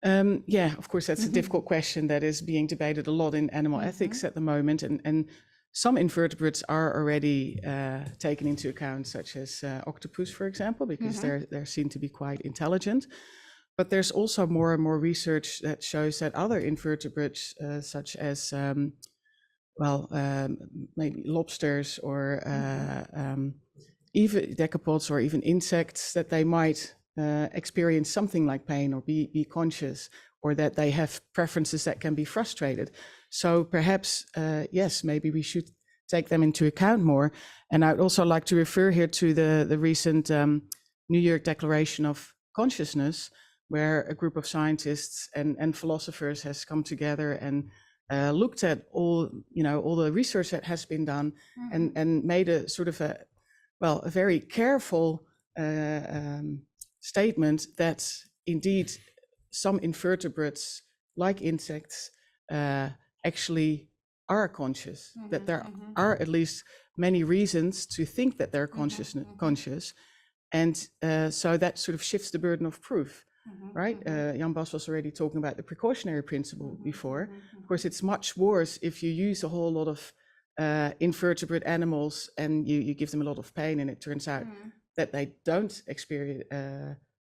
Yeah, of course, that's a difficult question that is being debated a lot in animal ethics at the moment. And some invertebrates are already taken into account, such as octopus, for example, because they're seen to be quite intelligent. But there's also more and more research that shows that other invertebrates, such as, maybe lobsters or even decapods or even insects, that they might experience something like pain or be conscious, or that they have preferences that can be frustrated. So perhaps, yes, maybe we should take them into account more. And I'd also like to refer here to the recent New York Declaration of Consciousness, where a group of scientists and philosophers has come together and looked at all the research that has been done and made a sort of a very careful statement that indeed some invertebrates, like insects, actually are conscious, that there are at least many reasons to think that they're conscious. And so that sort of shifts the burden of proof, right? Jan Bas was already talking about the precautionary principle before. Of course, it's much worse if you use a whole lot of invertebrate animals and you give them a lot of pain, and it turns out that they don't experience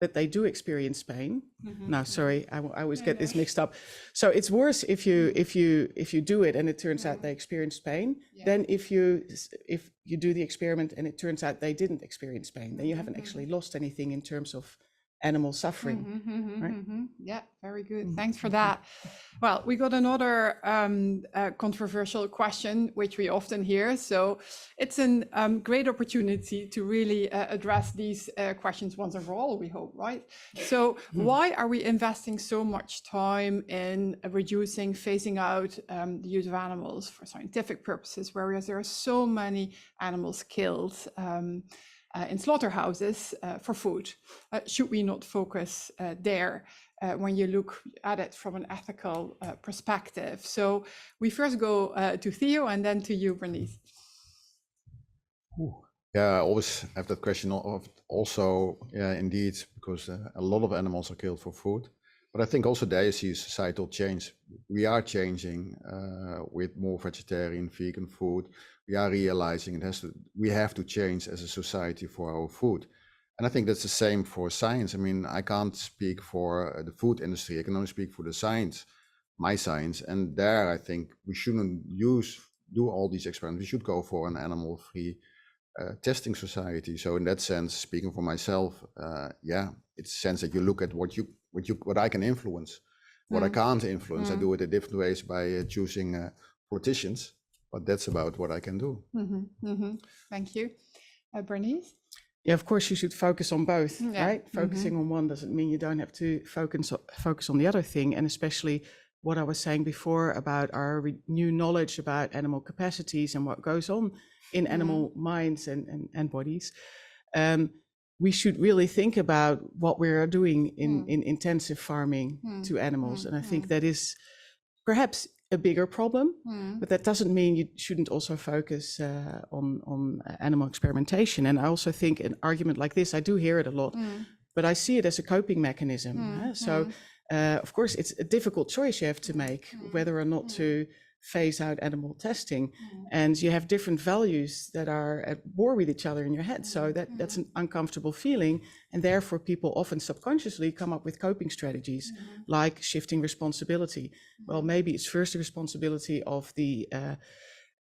that they do experience pain. No, sorry, I always get this mixed up. So it's worse if you do it and it turns out they experienced pain than if you do the experiment and it turns out they didn't experience pain. Then you haven't actually lost anything in terms of animal suffering. Right?
Yeah, very good. Thanks for that. Well, we got another controversial question, which we often hear. So it's a great opportunity to really address these questions once and for all, we hope, right? So why are we investing so much time in reducing, phasing out the use of animals for scientific purposes, whereas there are so many animals killed in slaughterhouses for food? Should we not focus there when you look at it from an ethical perspective? So we first go to Theo and then to you, Bernice.
Yeah, I always have that question of also, yeah, indeed, because a lot of animals are killed for food. But I think also there you see societal change. We are changing with more vegetarian, vegan food. We are realizing we have to change as a society for our food. And I think that's the same for science. I mean, I can't speak for the food industry. I can only speak for the science, my science. And there, I think we shouldn't do all these experiments. We should go for an animal-free testing society. So in that sense, speaking for myself, it's a sense that you look at what I can influence, what I can't influence. I do it in different ways by choosing politicians, but that's about what I can do.
Thank you. Bernice?
Yeah, of course you should focus on both, right? Focusing on one doesn't mean you don't have to focus on the other thing. And especially what I was saying before about our new knowledge about animal capacities and what goes on in animal minds and bodies. We should really think about what we're doing in intensive farming to animals. And I think that is perhaps a bigger problem, but that doesn't mean you shouldn't also focus on animal experimentation. And I also think an argument like this, I do hear it a lot, but I see it as a coping mechanism. So of course, it's a difficult choice you have to make, whether or not to phase out animal testing, and you have different values that are at war with each other in your head. So that's an uncomfortable feeling, and therefore people often subconsciously come up with coping strategies like shifting responsibility. Well, maybe it's first the responsibility of the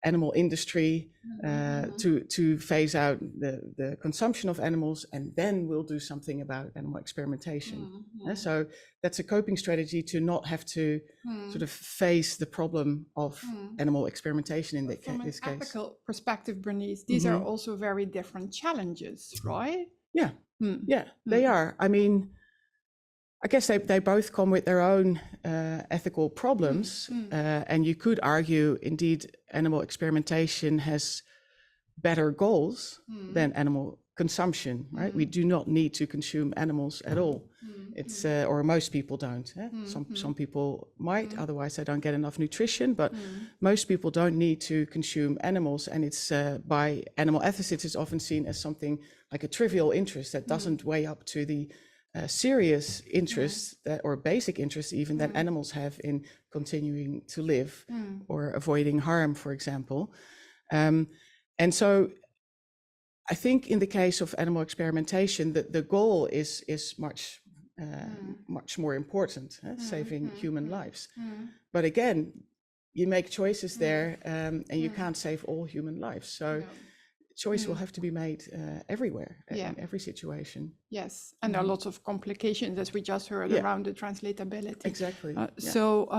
animal industry to phase out the consumption of animals, and then we'll do something about animal experimentation. So that's a coping strategy to not have to sort of face the problem of animal experimentation in this case.
From an ethical perspective, Bernice, these are also very different challenges, right?
Yeah, they are. I mean, I guess they both come with their own ethical problems, and you could argue, indeed, animal experimentation has better goals than animal consumption, right? We do not need to consume animals at all. It's or most people don't. Some people might, otherwise they don't get enough nutrition. But most people don't need to consume animals, and it's by animal ethicists, it's often seen as something like a trivial interest that doesn't weigh up to the serious interests that, or basic interests even, that animals have in continuing to live or avoiding harm, for example. And so I think in the case of animal experimentation, the goal is much more important, saving human lives. But again, you make choices there, and you can't save all human lives. So choice will have to be made everywhere, in every situation.
Yes, and there are lots of complications, as we just heard, around the translatability.
Exactly.
So,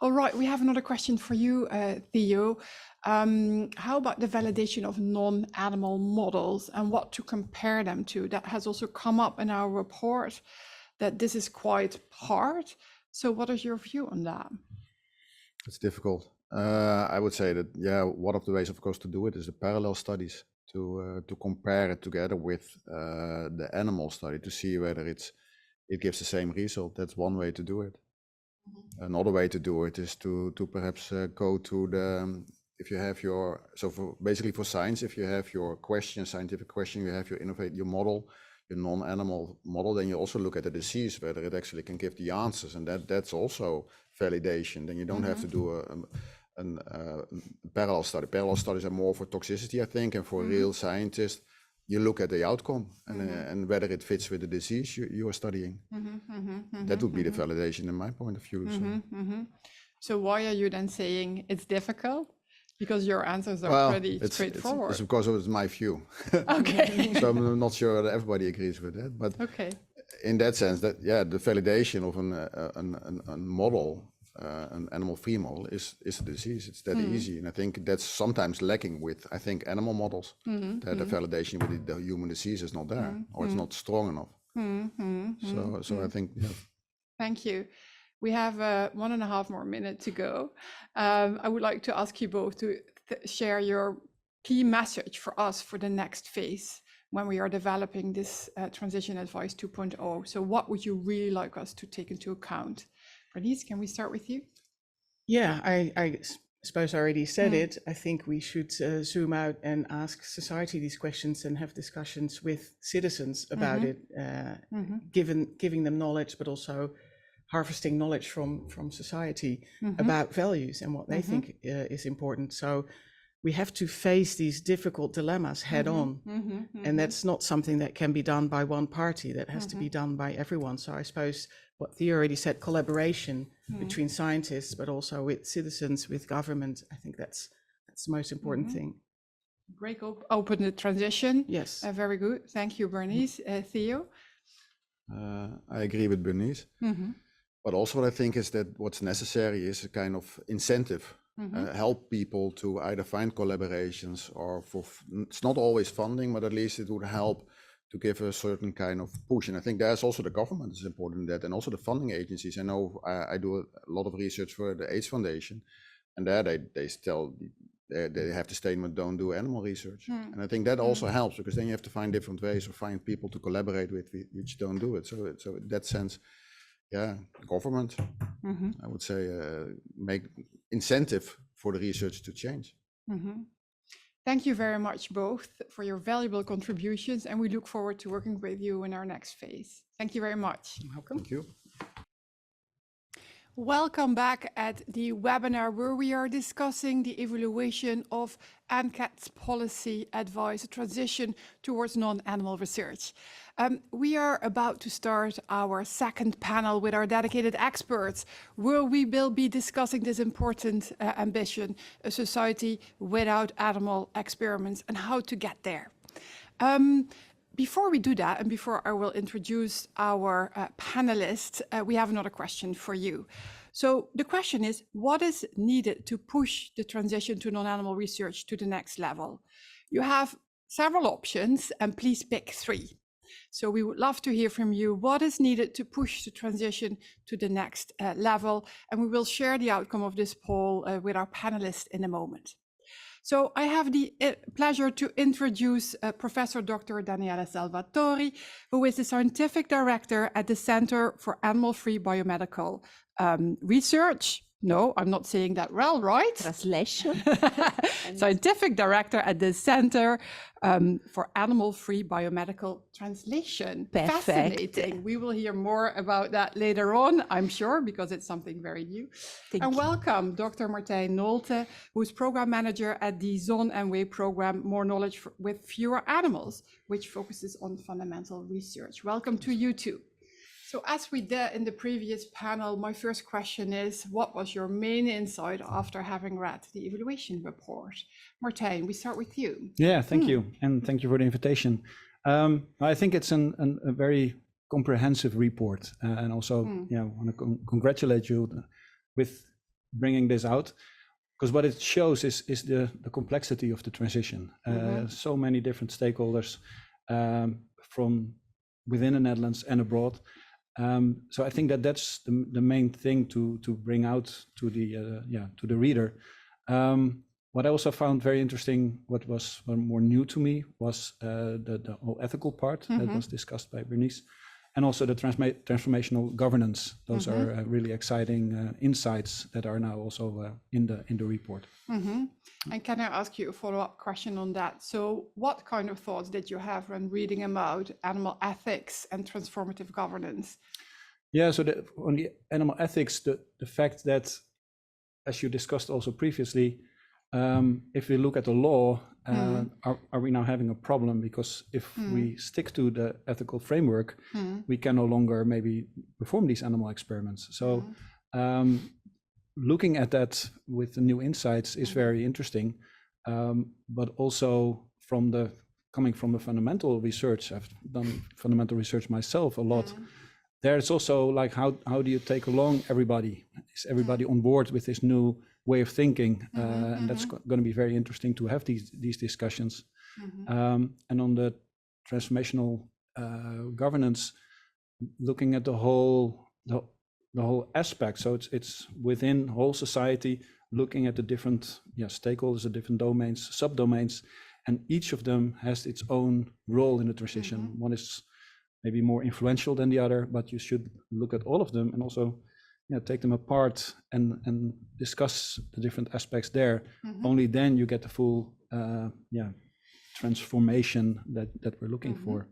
all right, we have another question for you, Theo. How about the validation of non-animal models and what to compare them to? That has also come up in our report, that this is quite hard. So what is your view on that?
It's difficult. I would say that, one of the ways, of course, to do it is the parallel studies, to compare it together with the animal study to see whether it gives the same result. That's one way to do it. Another way to do it is to perhaps go to the, if you have your, so for basically for science, if you have your question, scientific question, you have your model, your non-animal model, then you also look at the disease, whether it actually can give the answers, and that's also validation. Then you don't have to do a parallel study. Parallel studies are more for toxicity, I think, and for real scientists, you look at the outcome and whether it fits with the disease you are studying. That would be the validation in my point of view.
So why are you then saying it's difficult? Because your answers are pretty straightforward.
It's because it's my view.
Okay.
So I'm not sure that everybody agrees with that, but in that sense, that the validation of a model, an animal-free model, is a disease. It's that easy, and I think that's sometimes lacking with, I think, animal models. That the validation with the human disease is not there, or it's not strong enough. So I think.
Thank you. We have 1.5 more minutes to go. I would like to ask you both to share your key message for us for the next phase when we are developing this Transition Advice 2.0. So what would you really like us to take into account? Bernice, can we start with you?
Yeah, I suppose I already said it. I think we should zoom out and ask society these questions and have discussions with citizens about it, giving them knowledge, but also harvesting knowledge from society about values and what they think is important. So we have to face these difficult dilemmas head on. And that's not something that can be done by one party. That has to be done by everyone. So I suppose what Theo already said, collaboration between scientists, but also with citizens, with government, I think that's the most important thing.
Break open the transition.
Yes.
Very good. Thank you, Bernice. Theo?
I agree with Bernice. But also what I think is that what's necessary is a kind of incentive. Help people to either find collaborations or it's not always funding, but at least it would help to give a certain kind of push. And I think there's also the government is important in that, and also the funding agencies. I know I do a lot of research for the AIDS Foundation, and there they still they have the statement, don't do animal research. And I think that also helps, because then you have to find different ways or find people to collaborate with which don't do it. So in that sense, yeah, government, I would say, make incentive for the research to change.
Thank you very much both for your valuable contributions, and we look forward to working with you in our next phase. Thank you very much.
Welcome.
Thank you.
Welcome back at the webinar where we are discussing the evaluation of NCad's policy advice, a transition towards non-animal research. We are about to start our second panel with our dedicated experts, where we will be discussing this important ambition, a society without animal experiments, and how to get there. Before we do that, and before I will introduce our panelists, we have another question for you. So the question is, what is needed to push the transition to non-animal research to the next level? You have several options, and please pick 3. So we would love to hear from you. What is needed to push the transition to the next level? And we will share the outcome of this poll with our panelists in a moment. So I have the pleasure to introduce Professor Dr. Daniele Salvatori, who is the Scientific Director at the Center for Animal-Free Biomedical Research. No, I'm not saying that well, right?
Translation.
Scientific Director at the Center for Animal-Free Biomedical Translation.
Perfect.
Fascinating. We will hear more about that later on, I'm sure, because it's something very new.
Thank
And
you.
welcome Dr. Martijn Nolte, who is Program Manager at the ZON-NW program, More Knowledge with Fewer Animals, which focuses on fundamental research. Welcome to you too. So as we did in the previous panel, my first question is, what was your main insight after having read the evaluation report? Martijn, we start with you.
Yeah, thank you. And thank you for the invitation. I think it's a very comprehensive report. And also, I want to congratulate you with bringing this out. Because what it shows is the complexity of the transition. So many different stakeholders from within the Netherlands and abroad. So I think that's the main thing to bring out to the reader. What I also found very interesting, what was more new to me, was the whole ethical part that was discussed by Bernice, and also the transformational governance. Those are really exciting insights that are now also in the report.
And can I ask you a follow-up question on that? So what kind of thoughts did you have when reading about animal ethics and transformative governance?
Yeah, so on the animal ethics, the fact that, as you discussed also previously, if we look at the law, are we now having a problem? Because if we stick to the ethical framework, we can no longer maybe perform these animal experiments. So looking at that with the new insights is very interesting, but also coming from the fundamental research, I've done fundamental research myself a lot. There's also like, how do you take along everybody? Is everybody on board with this new way of thinking? And that's going to be very interesting to have these discussions. And on the transformational governance, looking at the whole aspect. So it's within whole society, looking at the different stakeholders, the different domains, subdomains, and each of them has its own role in the transition. One is maybe more influential than the other, but you should look at all of them and also take them apart and discuss the different aspects there. Only then you get the full transformation that we're looking for.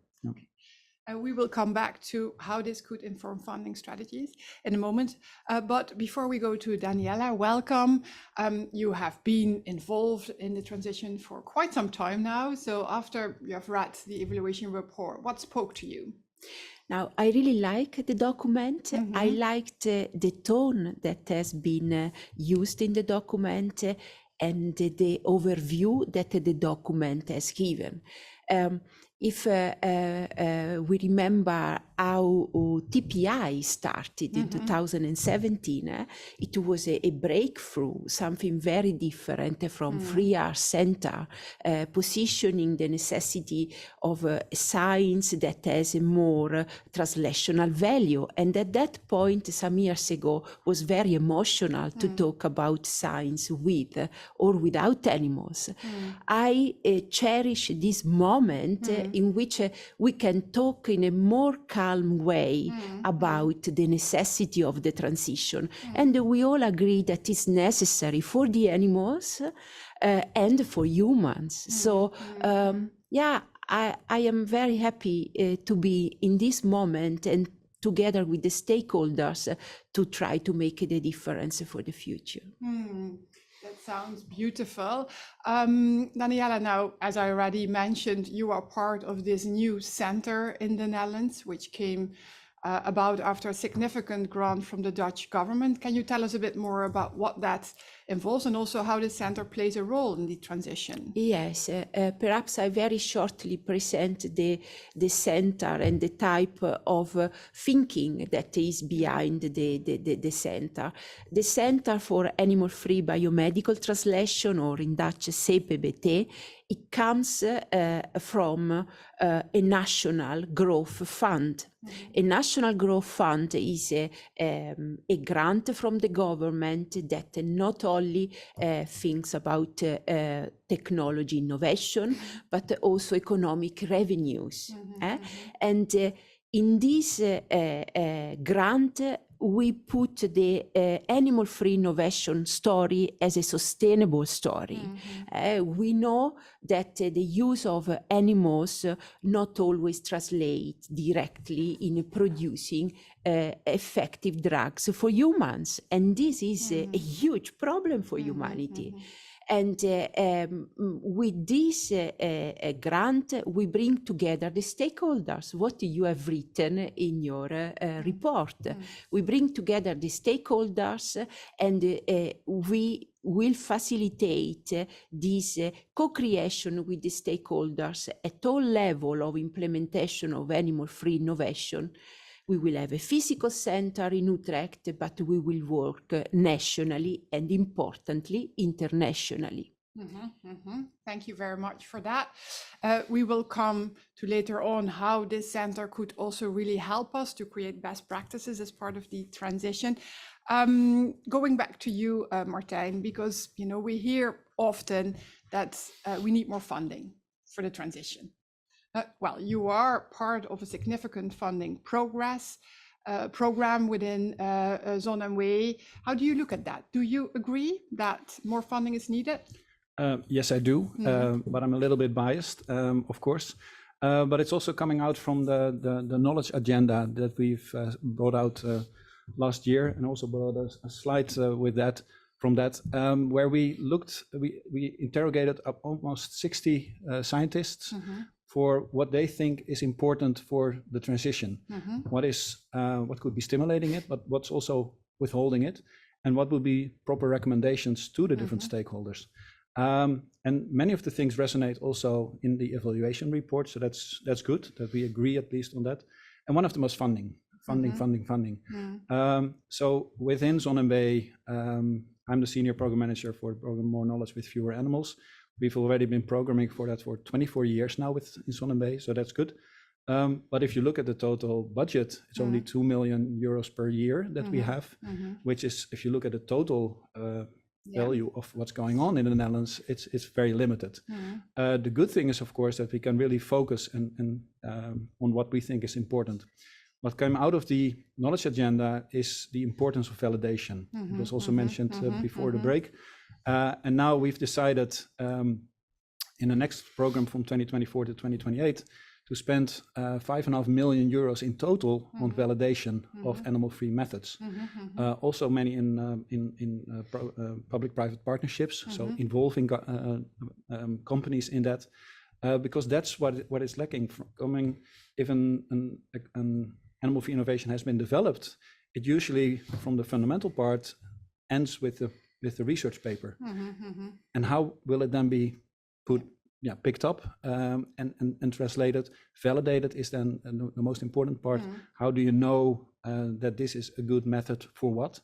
And we will come back to how this could inform funding strategies in a moment. But before we go to Daniela, welcome. You have been involved in the transition for quite some time now. So after you have read the evaluation report, what spoke to you?
Now, I really like the document. I liked the tone that has been used in the document and the overview that the document has given. If we remember how TPI started in 2017, it was a breakthrough, something very different from Free Art Center, positioning the necessity of science that has a more translational value. And at that point, some years ago, was very emotional to talk about science with or without animals. I cherish this moment in which we can talk in a more calm way about the necessity of the transition. And we all agree that it's necessary for the animals and for humans. So, yeah, I am very happy to be in this moment and together with the stakeholders to try to make the difference for the future.
That sounds beautiful. Daniela, now, as I already mentioned, you are part of this new center in the Netherlands, which came about after a significant grant from the Dutch government. Can you tell us a bit more about what that involves and also how the center plays a role in the transition?
Yes, perhaps I very shortly present the center and the type of thinking that is behind the center. The Center for Animal-Free Biomedical Translation, or in Dutch CPBT, it comes from a national growth fund. A national growth fund is a grant from the government that not only thinks about technology innovation, but also economic revenues. And in this grant, we put the animal-free innovation story as a sustainable story. We know that the use of animals not always translate directly in producing effective drugs for humans. And this is a huge problem for humanity. And with this grant, we bring together the stakeholders, what you have written in your report. We bring together the stakeholders and we will facilitate this co-creation with the stakeholders at all levels of implementation of animal-free innovation. We will have a physical center in Utrecht, but we will work nationally and, importantly, internationally.
Thank you very much for that. We will come to later on how this center could also really help us to create best practices as part of the transition. Going back to you, Martijn, because we hear often that we need more funding for the transition. Well, you are part of a significant funding program within ZonMW. How do you look at that? Do you agree that more funding is needed?
Yes, I do, but I'm a little bit biased, of course. But it's also coming out from the knowledge agenda that we've brought out last year, and also brought a slide with that. From that, where we interrogated almost 60 scientists for what they think is important for the transition. What could be stimulating it, but what's also withholding it, and what would be proper recommendations to the different stakeholders. And many of the things resonate also in the evaluation report, so that's good that we agree at least on that. And one of them was funding. So within ZonMW, I'm the senior program manager for the program More Knowledge with Fewer Animals. We've already been programming for that for 24 years now in ZonMW, so that's good. But if you look at the total budget, it's only 2 million euros per year that we have, which is, if you look at the total value of what's going on in the Netherlands, it's very limited. The good thing is, of course, that we can really focus on what we think is important. What came out of the knowledge agenda is the importance of validation. It was also mentioned before the break. And now we've decided in the next program from 2024 to 2028 to spend 5.5 million euros in total on validation of animal-free methods. Also many in public-private partnerships, so involving companies in that, because that's what is lacking. If an animal-free innovation has been developed, it usually, from the fundamental part, ends with the research paper. And how will it then be picked up and translated? Validated is then the most important part. How do you know that this is a good method for what?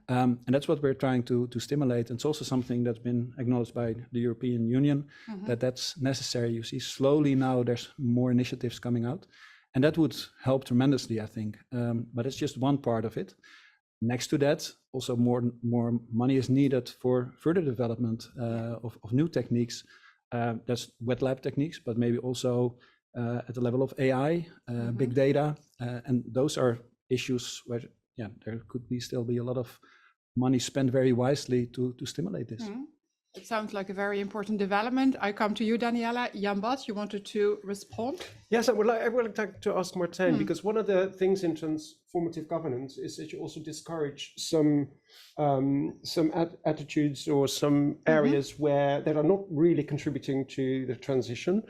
And that's what we're trying to stimulate. And it's also something that's been acknowledged by the European Union, that's necessary. You see slowly now there's more initiatives coming out, and that would help tremendously, I think. But it's just one part of it. Next to that, also more money is needed for further development of new techniques. That's wet lab techniques, but maybe also at the level of AI, big data, and those are issues where there could still be a lot of money spent very wisely to stimulate this.
It sounds like a very important development. I come to you, Daniela. Jan Bas, you wanted to respond?
Yes, I would like to ask Martijn, because one of the things in transformative governance is that you also discourage some attitudes or some areas that are not really contributing to the transition.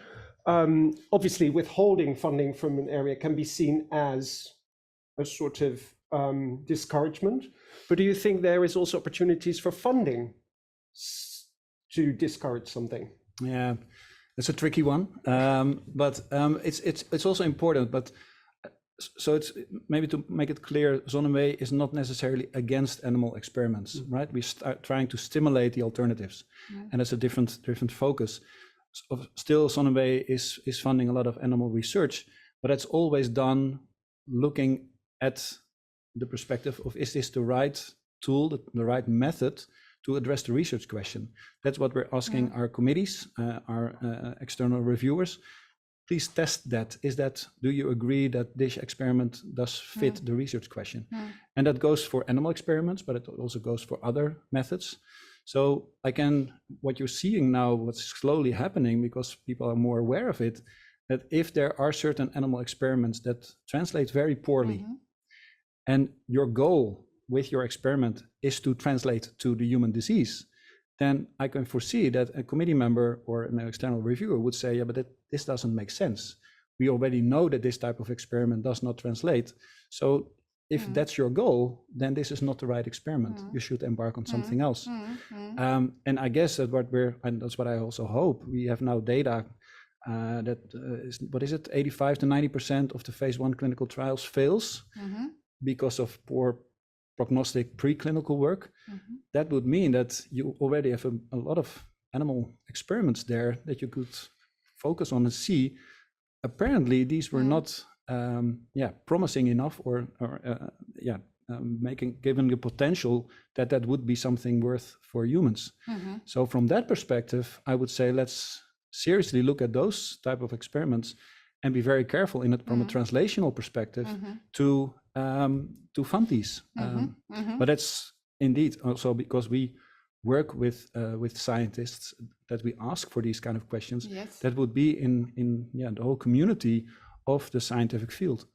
Obviously, withholding funding from an area can be seen as a sort of discouragement, but do you think there is also opportunities for funding to discourage something?
Yeah, it's a tricky one, but it's also important. But so it's maybe to make it clear, Zonneweg is not necessarily against animal experiments, right? We start trying to stimulate the alternatives, and it's a different focus. Still, Zonneweg is funding a lot of animal research, but it's always done looking at the perspective of, is this the right tool, the right method to address the research question? That's what we're asking our committees, our external reviewers. Please test that. Do you agree that this experiment does fit the research question? And that goes for animal experiments, but it also goes for other methods. So what you're seeing now, what's slowly happening, because people are more aware of it, that if there are certain animal experiments that translate very poorly, and your goal with your experiment is to translate to the human disease, then I can foresee that a committee member or an external reviewer would say, yeah, but this doesn't make sense. We already know that this type of experiment does not translate. So if that's your goal, then this is not the right experiment. You should embark on something else. And I guess and that's what I also hope, we have now data that is, 85 to 90% of the phase 1 clinical trials fails because of poor prognostic preclinical work. That would mean that you already have a lot of animal experiments there that you could focus on and see. Apparently, these were not promising enough, or given the potential that would be something worth for humans. So from that perspective, I would say let's seriously look at those type of experiments and be very careful in it from a translational perspective to fund these. But that's indeed also because we work with scientists that we ask for these kind of questions. That would be in the whole community of the scientific field.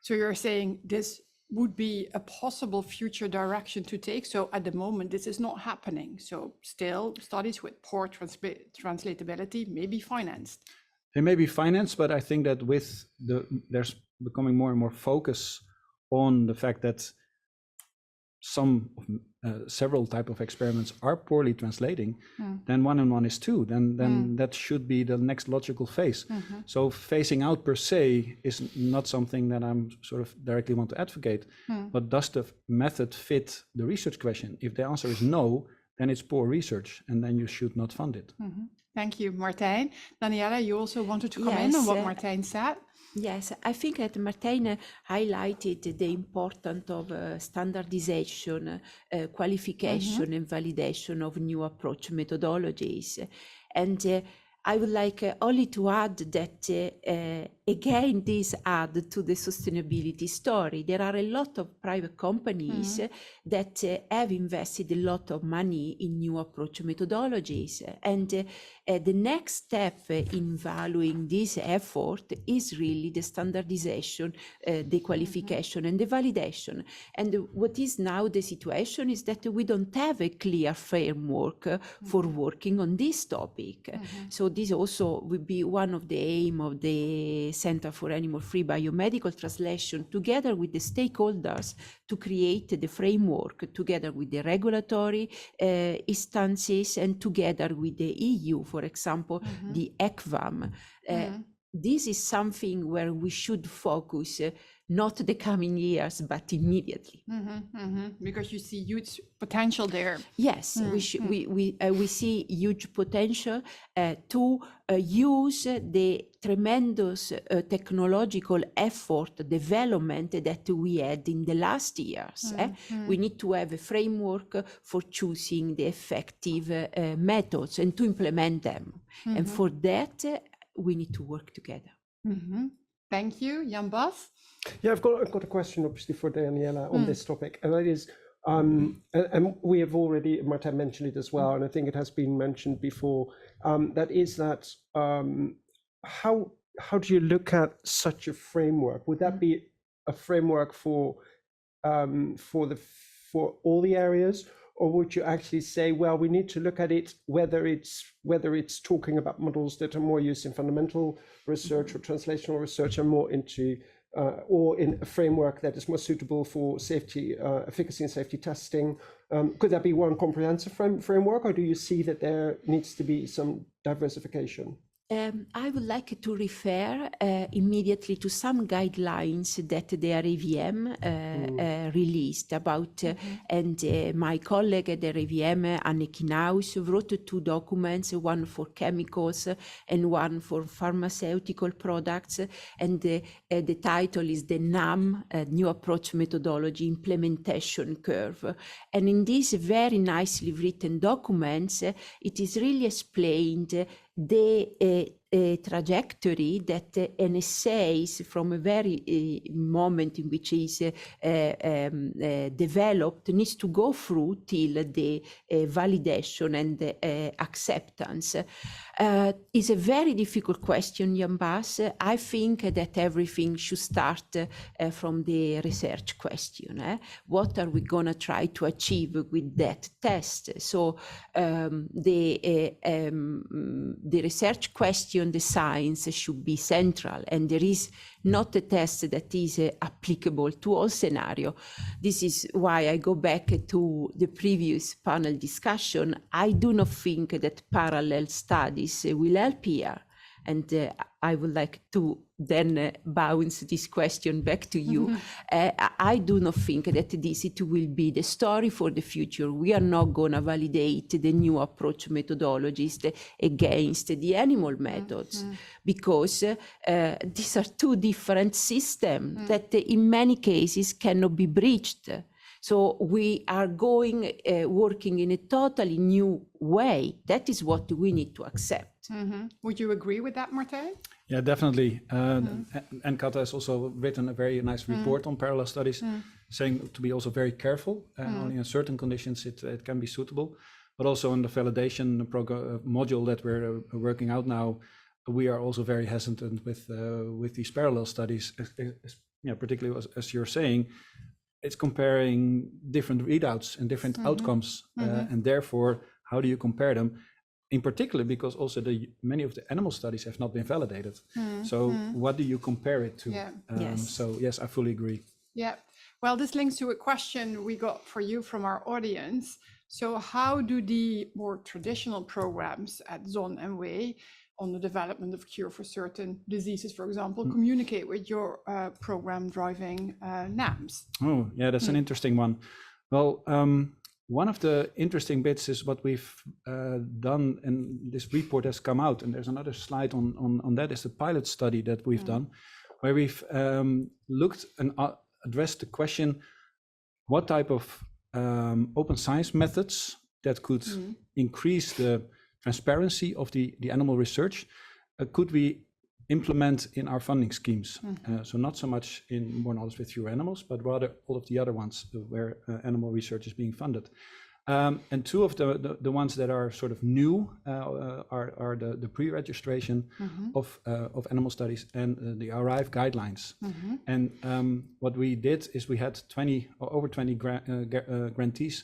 So you're saying this would be a possible future direction to take. So at the moment, this is not happening. So still, studies with poor translatability may be financed.
They may be financed, but I think that there's becoming more and more focus on the fact that several type of experiments are poorly translating, then 1 and 1 is 2. Then that should be the next logical phase. So phasing out per se is not something that I'm sort of directly want to advocate. But does the method fit the research question? If the answer is no, then it's poor research, and then you should not fund it.
Thank you, Martijn. Daniela, you also wanted to comment on what Martijn said.
Yes, I think that Martijn highlighted the importance of standardization, qualification and validation of new approach methodologies. And I would like only to add that again, this adds to the sustainability story. There are a lot of private companies that have invested a lot of money in new approach methodologies. And the next step in valuing this effort is really the standardization, the qualification and the validation. And what is now the situation is that we don't have a clear framework for working on this topic. So this also will be one of the aim of the Center for Animal-Free Biomedical Translation, together with the stakeholders, to create the framework together with the regulatory instances and together with the EU, for example, the ECVAM. This is something where we should focus, not the coming years, but immediately.
Because you see huge potential there.
Yes, we see huge potential to use the tremendous technological effort development that we had in the last years. We need to have a framework for choosing the effective methods and to implement them. And for that, we need to work together.
Thank you, Jan Bas.
Yeah, I've got a question, obviously, for Daniela on this topic, and that is, and we have already, Marta mentioned it as well, and I think it has been mentioned before. That is that how do you look at such a framework? Would that be a framework for all the areas, or would you actually say, well, we need to look at it whether it's talking about models that are more used in fundamental research or translational research, and more into or in a framework that is more suitable for safety, efficacy and safety testing? Could that be one comprehensive framework, or do you see that there needs to be some diversification?
I would like to refer immediately to some guidelines that the RIVM released about, and my colleague at the RIVM, Anne Kinaus, wrote 2 documents, one for chemicals and one for pharmaceutical products, and the title is the NAM, New Approach Methodology Implementation Curve. And in these very nicely written documents, it is really explained the trajectory that NSA from a very moment in which is developed needs to go through till the validation and acceptance. It's a very difficult question, Jan Bas. I think that everything should start from the research question. What are we going to try to achieve with that test? So the research question, the science should be central, and there is not a test that is applicable to all scenarios. This is why I go back to the previous panel discussion. I do not think that parallel studies will help here. And I would like to then bounce this question back to you. I do not think that it will be the story for the future. We are not going to validate the new approach methodologies against the animal methods, because these are 2 different systems that in many cases cannot be breached. So we are going, working in a totally new way. That is what we need to accept.
Would you agree with that, Martijn?
Yeah, definitely. NCad has also written a very nice report on parallel studies, saying to be also very careful. Only in certain conditions it can be suitable. But also in the validation module that we're working out now, we are also very hesitant with these parallel studies, particularly as you're saying. It's comparing different readouts and different outcomes, and therefore, how do you compare them? In particular, because also many of the animal studies have not been validated. So what do you compare it to?
Yes.
So yes, I fully agree.
Yeah. Well, this links to a question we got for you from our audience. So how do the more traditional programs at ZON and WE on the development of cure for certain diseases, for example, communicate with your program driving NAMs?
Oh, yeah, that's an interesting one. Well, one of the interesting bits is what we've done, and this report has come out, and there's another slide on that, is the pilot study that we've done, where we've looked and addressed the question, what type of open science methods that could increase the transparency of the animal research could we implement in our funding schemes. So not so much in More Knowledge with Fewer Animals, but rather all of the other ones where animal research is being funded. And two of the ones that are sort of new are the pre-registration of animal studies and the ARRIVE guidelines. And what we did is we had over 20 grantees.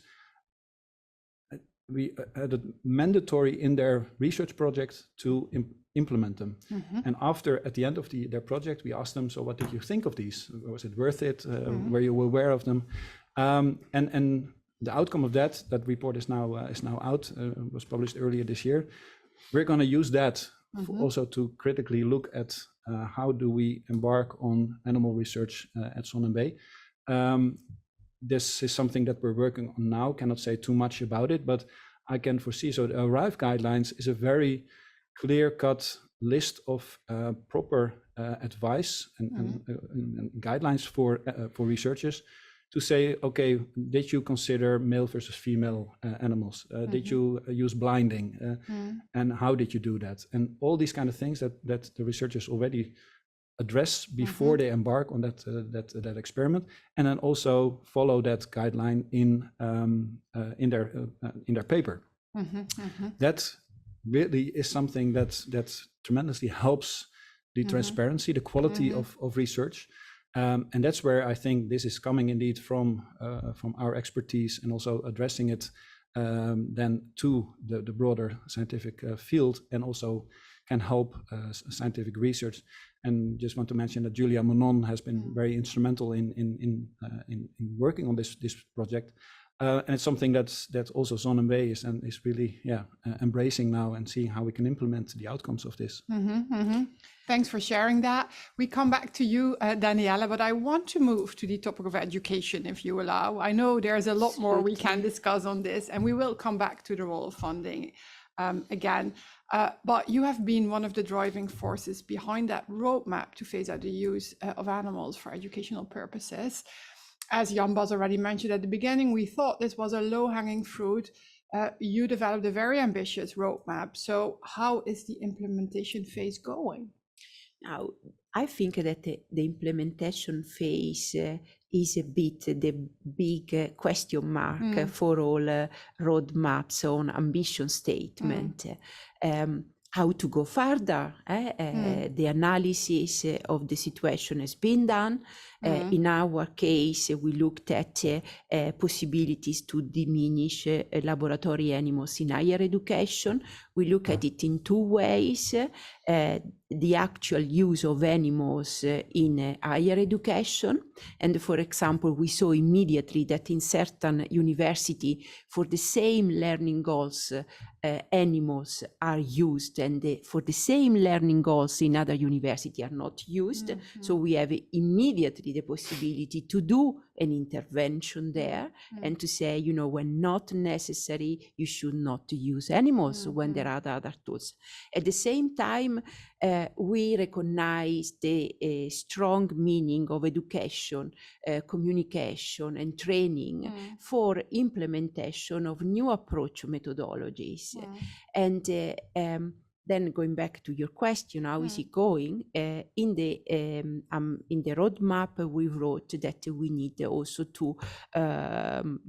We had it mandatory in their research project to implement them. And at the end of their project, we asked them, so what did you think of these? Was it worth it? Were you aware of them? And the outcome of that report is now out, was published earlier this year. We're going to use that also to critically look at how do we embark on animal research at Sonnenbay. This is something that we're working on now. Cannot say too much about it, but I can foresee. So the ARRIVE guidelines is a very clear-cut list of proper advice and guidelines for researchers to say, okay, did you consider male versus female animals? Did you use blinding? And how did you do that? And all these kind of things that the researchers already address before they embark on that experiment, and then also follow that guideline in their paper. That really is something that tremendously helps the transparency, the quality of research. And that's where I think this is coming indeed from our expertise, and also addressing it then to the broader scientific field, and also can help scientific research. And just want to mention that Julia Monon has been very instrumental in working on this project. And it's something that also Sonnenbay is really embracing now, and seeing how we can implement the outcomes of this.
Thanks for sharing that. We come back to you, Daniela, but I want to move to the topic of education, if you allow. I know there's a lot more we can discuss on this, and we will come back to the role of funding again. But you have been one of the driving forces behind that roadmap to phase out the use of animals for educational purposes. As Jan Bas already mentioned at the beginning, we thought this was a low-hanging fruit. You developed a very ambitious roadmap. So how is the implementation phase going?
Now, I think that the implementation phase is a bit the big question mark for all roadmaps on ambition statement. How to go further? The analysis of the situation has been done. In our case, we looked at possibilities to diminish laboratory animals in higher education. We look at it in two ways. The actual use of animals in higher education. And for example, we saw immediately that in certain university, for the same learning goals, animals are used, and for the same learning goals in other university are not used. So we have immediately the possibility to do an intervention there and to say, you know, when not necessary, you should not use animals when there are other tools. At the same time, we recognize the strong meaning of education, communication and training for implementation of new approach methodologies. And then going back to your question, how is it going? In the roadmap, we wrote that we need also to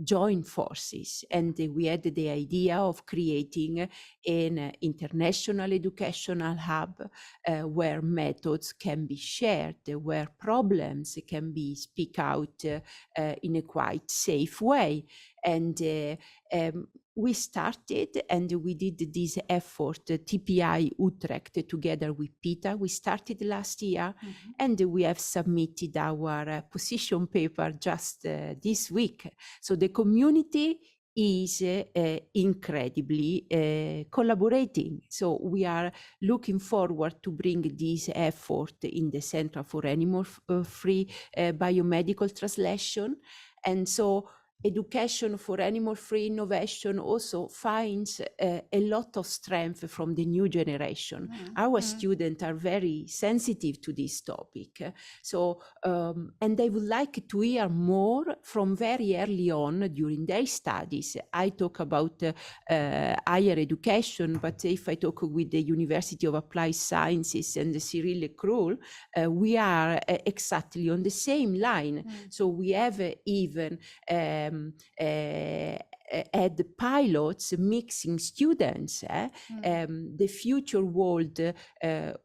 join forces, and we had the idea of creating an international educational hub where methods can be shared, where problems can be speak out in a quite safe way. And we started and we did this effort, TPI Utrecht, together with PETA. We started last year and we have submitted our position paper just this week. So the community is incredibly collaborating. So we are looking forward to bring this effort in the Center for Animal Free Biomedical Translation. And so education for animal-free innovation also finds a lot of strength from the new generation. Our students are very sensitive to this topic. So, and they would like to hear more from very early on during their studies. I talk about higher education, but if I talk with the University of Applied Sciences and the Cyril Kroll, we are exactly on the same line. So we have even had the pilots mixing students. The future world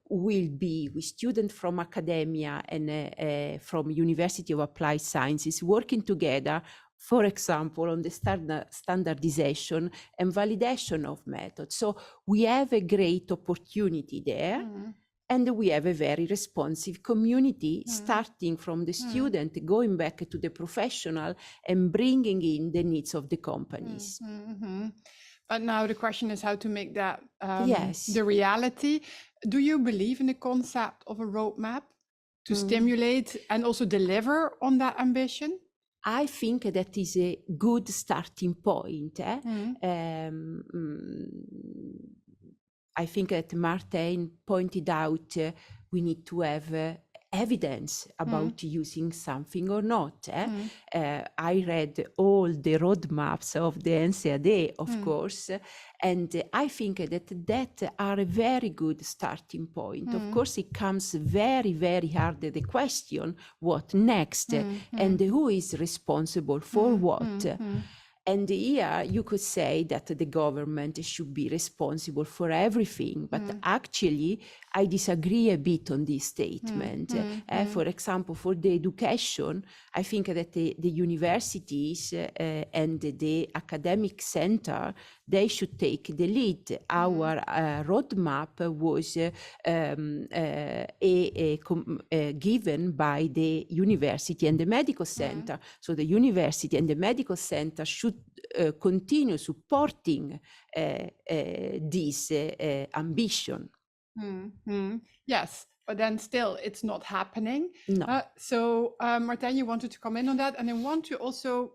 will be with students from academia and from University of Applied Sciences working together, for example, on the standardization and validation of methods. So we have a great opportunity there. And we have a very responsive community, starting from the student, going back to the professional and bringing in the needs of the companies.
But now the question is how to make that
Yes.
the reality. Do you believe in the concept of a roadmap to stimulate and also deliver on that ambition?
I think that is a good starting point. I think that Martin pointed out we need to have evidence about using something or not. I read all the roadmaps of the NCad, of course, and I think that are a very good starting point. Of course, it comes very, very hard the question, what next, and who is responsible for what. And here you could say that the government should be responsible for everything, but actually I disagree a bit on this statement. For example, for the education, I think that the universities and the academic center, they should take the lead. Our roadmap was given by the university and the medical center. So the university and the medical center should continue supporting this ambition.
Yes, but then still it's not happening.
No.
So Martijn, you wanted to comment on that, and I want to also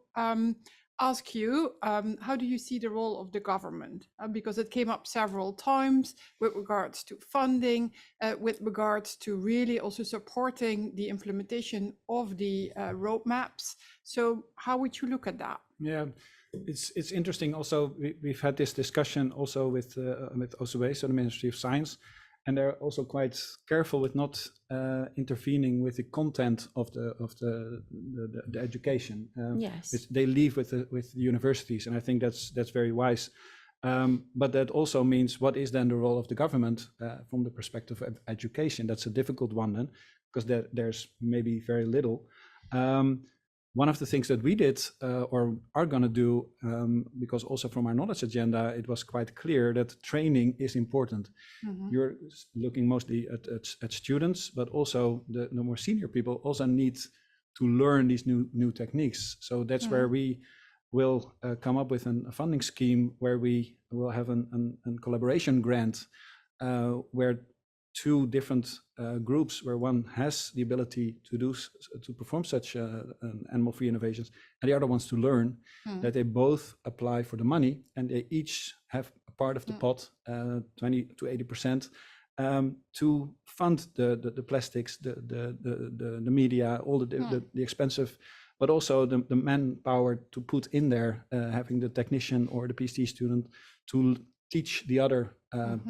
ask you, how do you see the role of the government? Because it came up several times with regards to funding, with regards to really also supporting the implementation of the roadmaps. So how would you look at that?
Yeah, it's interesting. Also, we've had this discussion also with OCW, so the Ministry of Science, and they're also quite careful with not intervening with the content of the education.
Yes.
They leave with the universities, and I think that's very wise. But that also means, what is then the role of the government from the perspective of education? That's a difficult one then, because there's maybe very little. One of the things that we did or are going to do, because also from our knowledge agenda, it was quite clear that training is important. You're looking mostly at students, but also the more senior people also need to learn these new techniques. So that's where we will come up with a funding scheme where we will have a collaboration grant where two different groups, where one has the ability to perform such animal-free innovations, and the other wants to learn, that they both apply for the money, and they each have a part of the pot, 20 to 80%, to fund the plastics, the media, all the expensive, but also the manpower to put in there, having the technician or the PhD student to teach the other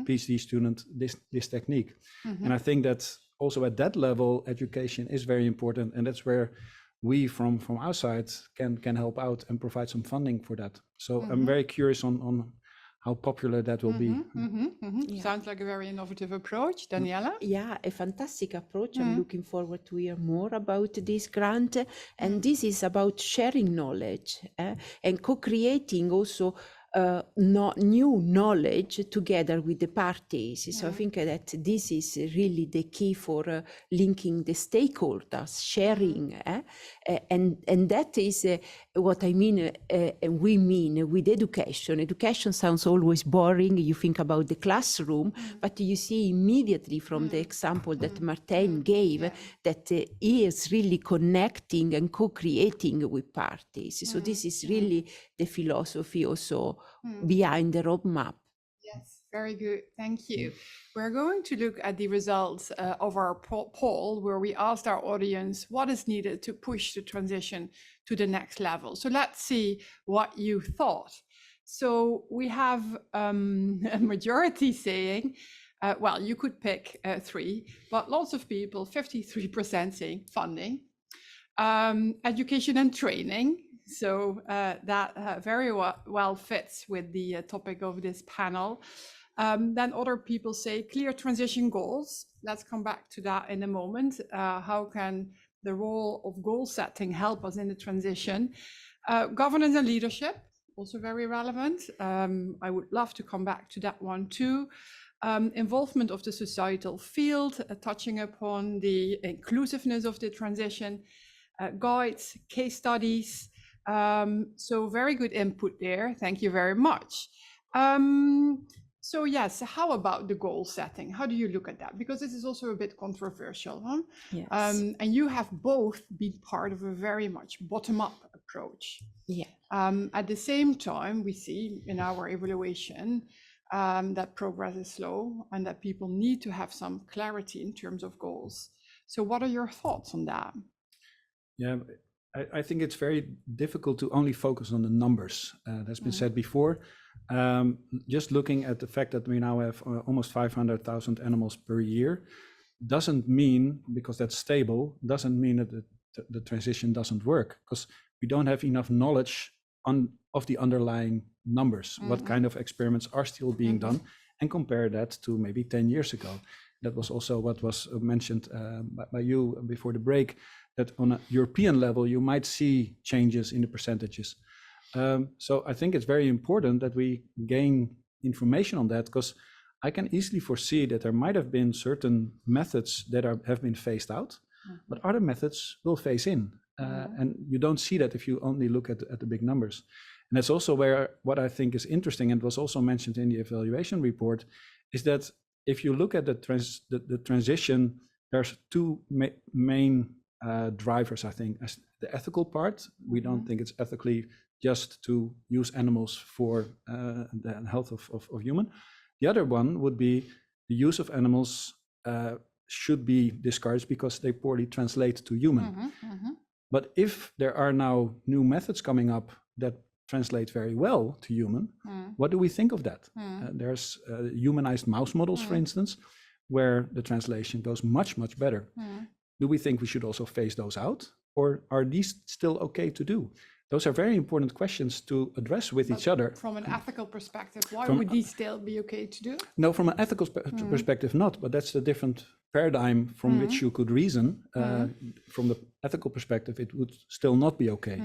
PhD student this technique. And I think that also at that level, education is very important, and that's where we from our side can help out and provide some funding for that. So I'm very curious on how popular that will be.
Yeah.
Sounds like a very innovative approach. Daniela?
Yeah, a fantastic approach. I'm looking forward to hear more about this grant. And this is about sharing knowledge and co-creating also new knowledge together with the parties. So I think that this is really the key for linking the stakeholders, sharing, and that is what I mean. We mean with education. Education sounds always boring. You think about the classroom, but you see immediately from the example that Martin gave that he is really connecting and co-creating with parties. So this is really the philosophy also behind the roadmap.
Yes, very good. Thank you. We're going to look at the results of our poll, where we asked our audience what is needed to push the transition to the next level. So let's see what you thought. So we have a majority saying, well, you could pick 3, but lots of people, 53% saying funding, education and training. So that very well fits with the topic of this panel. Then other people say clear transition goals. Let's come back to that in a moment. How can the role of goal setting help us in the transition? Governance and leadership, also very relevant. I would love to come back to that one too. Involvement of the societal field, touching upon the inclusiveness of the transition, guides, case studies. So very good input there. Thank you very much. So yes, how about the goal setting? How do you look at that? Because this is also a bit controversial, huh?
Yes.
And you have both been part of a very much bottom-up approach.
Yeah.
At the same time, we see in our evaluation that progress is slow and that people need to have some clarity in terms of goals. So what are your thoughts on that?
Yeah, I think it's very difficult to only focus on the numbers. That's been said before. Just looking at the fact that we now have almost 500,000 animals per year doesn't mean, because that's stable, doesn't mean that the transition doesn't work, because we don't have enough knowledge of the underlying numbers, what kind of experiments are still being done, and compare that to maybe 10 years ago. That was also what was mentioned by you before the break, that on a European level, you might see changes in the percentages. So I think it's very important that we gain information on that, because I can easily foresee that there might have been certain methods that have been phased out, but other methods will phase in. And you don't see that if you only look at the big numbers. And that's also where what I think is interesting, and was also mentioned in the evaluation report, is that if you look at the transition, there's 2 main drivers, I think. As the ethical part, we don't think it's ethically just to use animals for the health of human. The other one would be the use of animals should be discouraged because they poorly translate to human. But if there are now new methods coming up that translate very well to human, what do we think of that? There's humanized mouse models, for instance, where the translation goes much, much better. Do we think we should also phase those out, or are these still okay to do? Those are very important questions to address with each other.
From an ethical perspective, why would these still be okay to do?
No, from an ethical perspective, not, but that's the different paradigm from which you could reason. From the ethical perspective, it would still not be okay.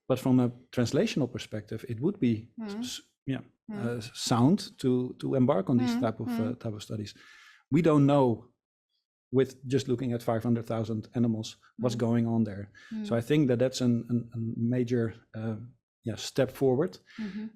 But from a translational perspective, it would be sound to embark on these type of studies. We don't know, with just looking at 500,000 animals, what's going on there. So I think that that's a major step forward.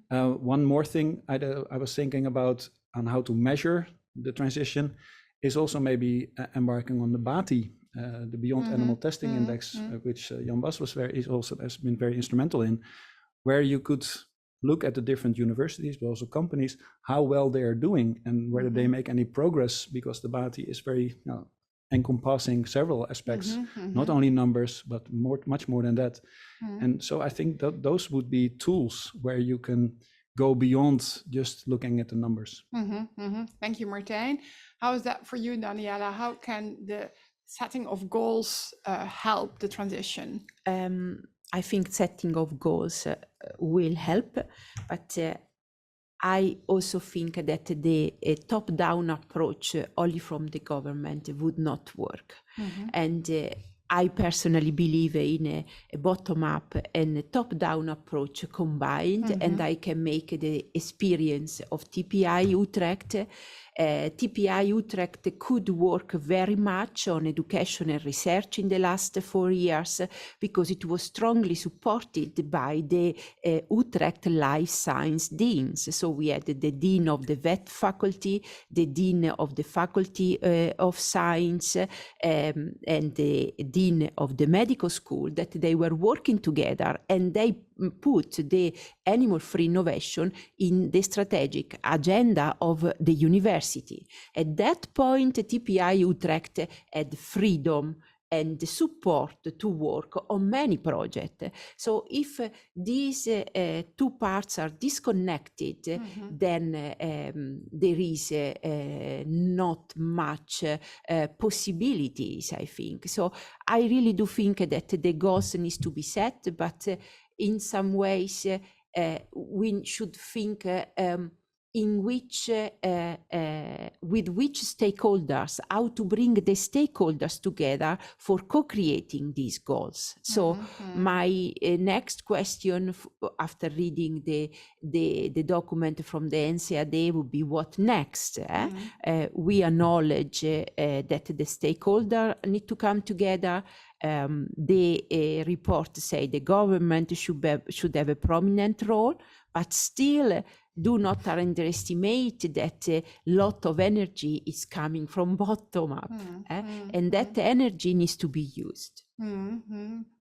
One more thing I was thinking about on how to measure the transition is also maybe embarking on the BATI, the Beyond Animal Testing Index, which Jan Bas has been very instrumental in, where you could look at the different universities, but also companies, how well they are doing and whether they make any progress, because the BATI is very encompassing several aspects, not only numbers, but much more than that. And so I think that those would be tools where you can go beyond just looking at the numbers.
Thank you, Martijn. How is that for you, Daniela? How can the setting of goals help the transition?
I think setting of goals will help, but I also think that the top-down approach only from the government would not work. And I personally believe in a bottom-up and a top-down approach combined, and I can make the experience of TPI Utrecht. TPI Utrecht could work very much on education and research in the last 4 years because it was strongly supported by the Utrecht Life Science Deans. So we had the Dean of the Vet Faculty, the Dean of the Faculty of Science, and the Dean of the Medical School, that they were working together, and they put the animal-free innovation in the strategic agenda of the university. At that point, TPI Utrecht had freedom and support to work on many projects. So if these two parts are disconnected, then there is not much possibilities, I think. So I really do think that the goals needs to be set, but in some ways we should think in which, with which stakeholders, how to bring the stakeholders together for co-creating these goals. So my next question after reading the document from the NCad would be what next? We acknowledge that the stakeholders need to come together. The report say the government should have a prominent role, but still do not underestimate that a lot of energy is coming from bottom up, and that energy needs to be used.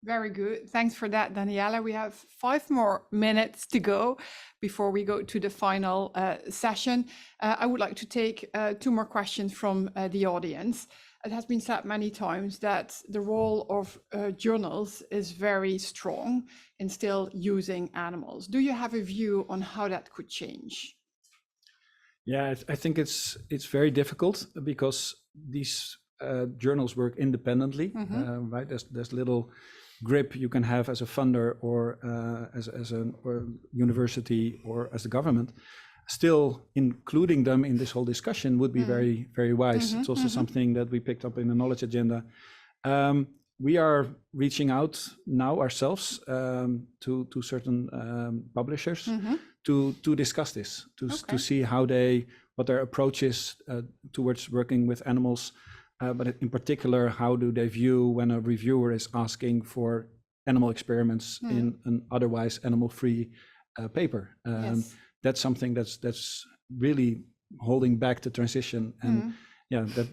Very good. Thanks for that, Daniela. We have 5 more minutes to go before we go to the final session. I would like to take 2 more questions from the audience. It has been said many times that the role of journals is very strong in still using animals. Do you have a view on how that could change?
Yeah, I think it's very difficult because these journals work independently, right? There's little grip you can have as a funder or as a university or as a government. Still, including them in this whole discussion would be very, very wise. It's also something that we picked up in the knowledge agenda. We are reaching out now ourselves to certain publishers to discuss this, to see how what their approach is towards working with animals, but in particular, how do they view when a reviewer is asking for animal experiments in an otherwise animal-free paper. That's something that's really holding back the transition, and that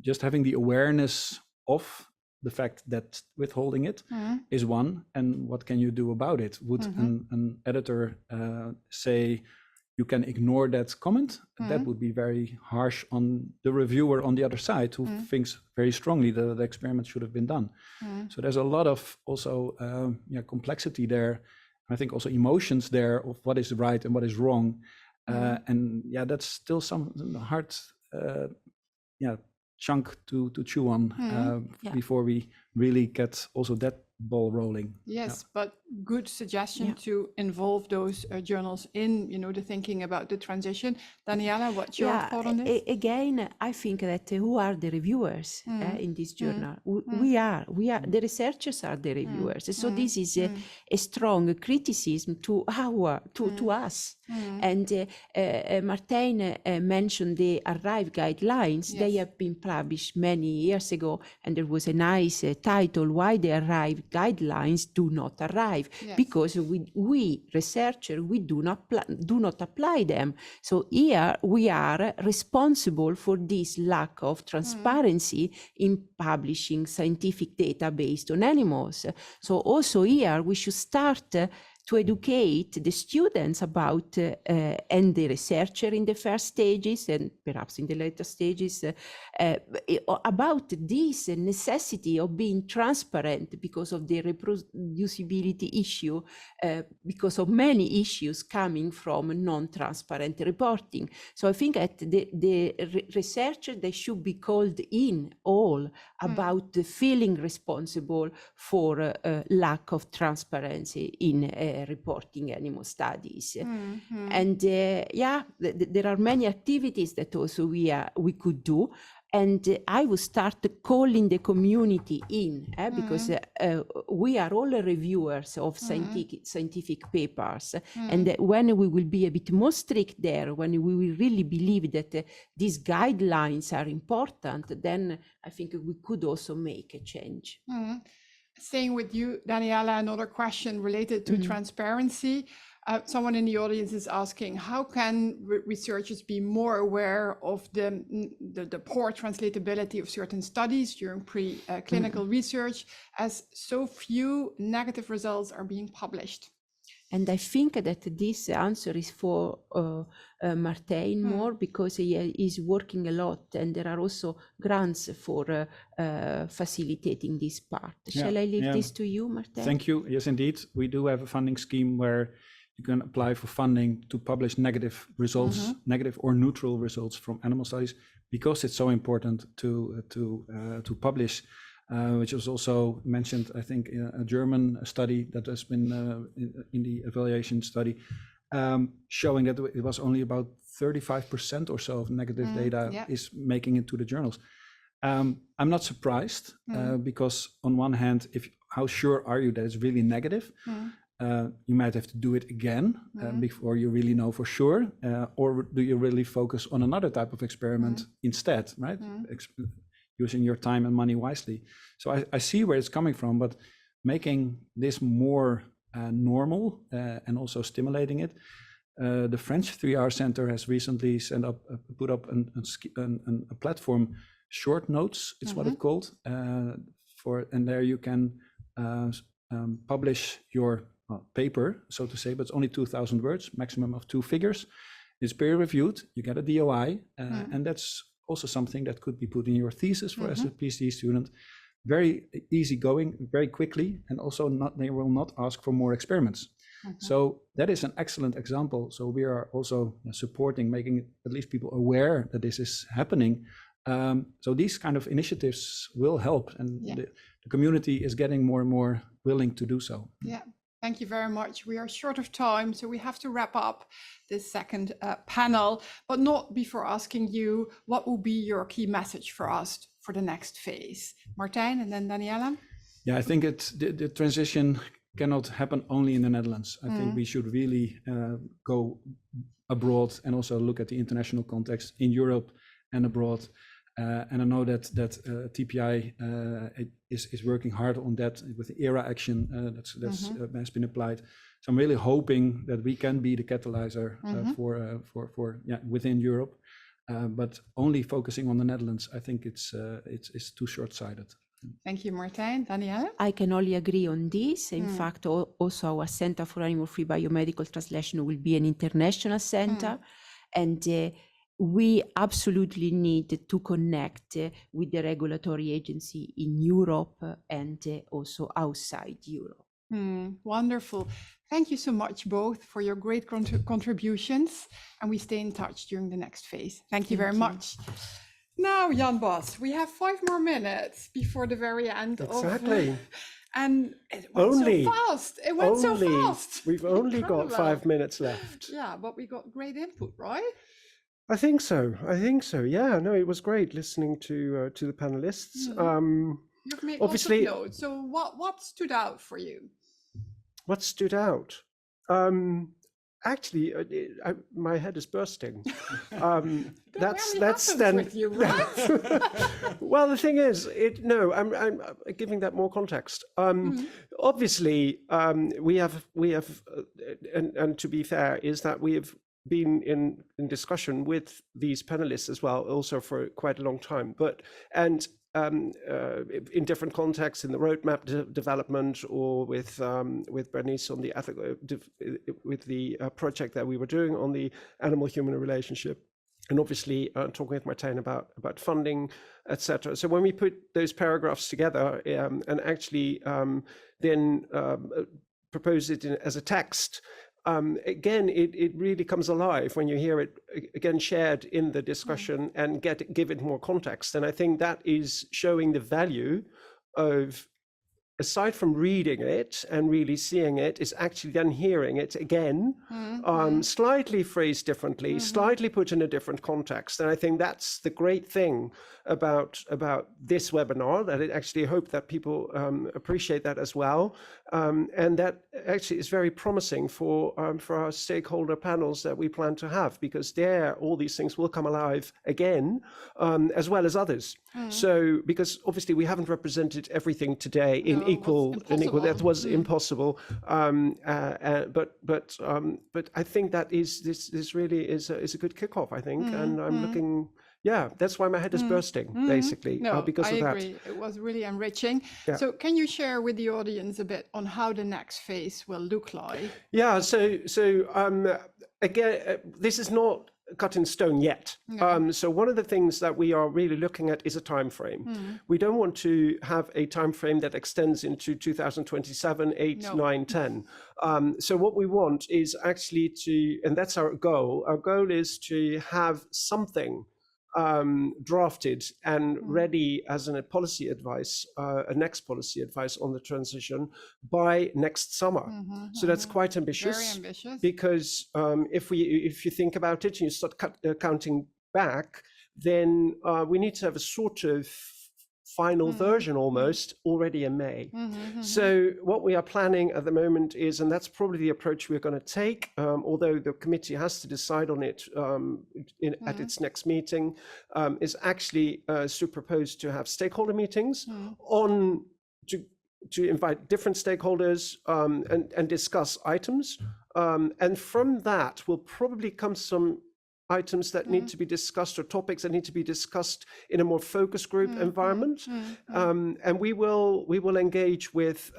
just having the awareness of the fact that withholding it is one, and what can you do about it? Would an editor say you can ignore that comment? That would be very harsh on the reviewer on the other side, who thinks very strongly that the experiment should have been done. So there's a lot of also complexity there. I think also emotions there of what is right and what is wrong, and that's still some hard, chunk to chew on before we really get also that ball rolling.
Yes, but good suggestion to involve those journals in, the thinking about the transition. Daniela, what's your thought on this?
Again, I think that who are the reviewers in this journal? We are the researchers are the reviewers. So this is a strong criticism to us. And Martijn mentioned the Arrive guidelines. They have been published many years ago, and there was a nice title, Why the Arrive Guidelines Do Not Arrive, because we researchers, we do not apply them. So here we are responsible for this lack of transparency in publishing scientific data based on animals. So also here we should start to educate the students about and the researcher in the first stages and perhaps in the later stages about this necessity of being transparent because of the reproducibility issue, because of many issues coming from non-transparent reporting. So I think that the researchers, they should be called in all about the feeling responsible for lack of transparency in reporting animal studies. And there are many activities that also we could do. And I will start calling the community in, because we are all reviewers of scientific papers. And when we will be a bit more strict there, when we will really believe that these guidelines are important, then I think we could also make a change.
Staying with you, Daniela, another question related to transparency. Someone in the audience is asking, how can researchers be more aware of the poor translatability of certain studies during pre-clinical research, as so few negative results are being published?
And I think that this answer is for Martijn more, because he is working a lot, and there are also grants for facilitating this part. Shall I leave this to you, Martijn?
Thank you. Yes, indeed. We do have a funding scheme where you can apply for funding to publish negative results, negative or neutral results from animal studies, because it's so important to publish. Which was also mentioned, I think, in a German study that has been in the evaluation study, showing that it was only about 35% or so of negative data is making it to the journals. I'm not surprised, because on one hand, how sure are you that it's really negative? You might have to do it again before you really know for sure, or do you really focus on another type of experiment instead, right? Using your time and money wisely. So I see where it's coming from, but making this more normal and also stimulating it. The French 3R Center has recently put up a platform, Short Notes, it's what it's called, and there you can publish your paper, so to say, but it's only 2,000 words, maximum of 2 figures. It's peer reviewed, you get a DOI, and that's also something that could be put in your thesis for as a PhD student. Very easy going, very quickly, and also they will not ask for more experiments. So that is an excellent example. So we are also supporting, making at least people aware that this is happening. So these kind of initiatives will help, and the community is getting more and more willing to do so.
Yeah. Thank you very much. We are short of time, so we have to wrap up this second panel, but not before asking you what will be your key message for us for the next phase. Martijn and then Daniela.
Yeah, I think the transition cannot happen only in the Netherlands. I think we should really go abroad and also look at the international context in Europe and abroad. And I know that TPI is working hard on that with the ERA action that's has been applied. So I'm really hoping that we can be the catalyzer for within Europe, but only focusing on the Netherlands, I think it's too short-sighted.
Thank you, Martijn. Daniela?
I can only agree on this. In fact, also our Center for Animal-Free Biomedical Translation will be an international center, and we absolutely need to connect with the regulatory agency in Europe and also outside Europe.
Wonderful. Thank you so much both for your great contributions, and we stay in touch during the next phase. Thank you very much. Now, Jan Bos, we have 5 more minutes before the very end.
Exactly.
And it went so fast. It went so fast.
We've only got 5 minutes left.
Yeah, but we got great input, right?
I think so. Yeah, no, it was great listening to the panelists.
You've made
obviously
lots of notes. So what stood out for you?
What stood out? Actually, my head is bursting. That's then.
With you, right?
Well, the thing is, I'm giving that more context. Obviously, we have, and to be fair, is that we have been in discussion with these panelists as well, also for quite a long time. In different contexts, in the roadmap development, or with Bernice on the ethical, with the project that we were doing on the animal-human relationship, and obviously talking with Martijn about funding, etc. So when we put those paragraphs together and actually then propose it as a text, again, it really comes alive when you hear it again shared in the discussion and give it more context. And I think that is showing the value of aside from reading it and really seeing it, is actually then hearing it again, slightly phrased differently, slightly put in a different context. And I think that's the great thing about this webinar, that I actually hope that people appreciate that as well. And that actually is very promising for our stakeholder panels that we plan to have, because there all these things will come alive again, as well as others. So, because obviously we haven't represented everything today in equal, that was impossible. But I think that this really is a good kickoff, I think, and I'm looking. Yeah, that's why my head is bursting, basically, because of that. I agree.
It was really enriching.
Yeah.
So can you share with the audience a bit on how the next phase will look like?
Yeah, so again, this is not cut in stone yet. So one of the things that we are really looking at is a time frame. We don't want to have a time frame that extends into 2027, 8, 9, 10. So what we want is actually and that's our goal. Our goal is to have something drafted and ready as a policy advice, a next policy advice on the transition by next summer. So that's quite ambitious.
Very ambitious.
Because if you think about it and you start counting back, then we need to have a sort of final version almost already in May. So what we are planning at the moment is, and that's probably the approach we're going to take, although the committee has to decide on it at its next meeting, is actually to propose to have stakeholder meetings to invite different stakeholders and discuss items. And from that will probably come some items that need to be discussed, or topics that need to be discussed in a more focus group environment. And we will engage with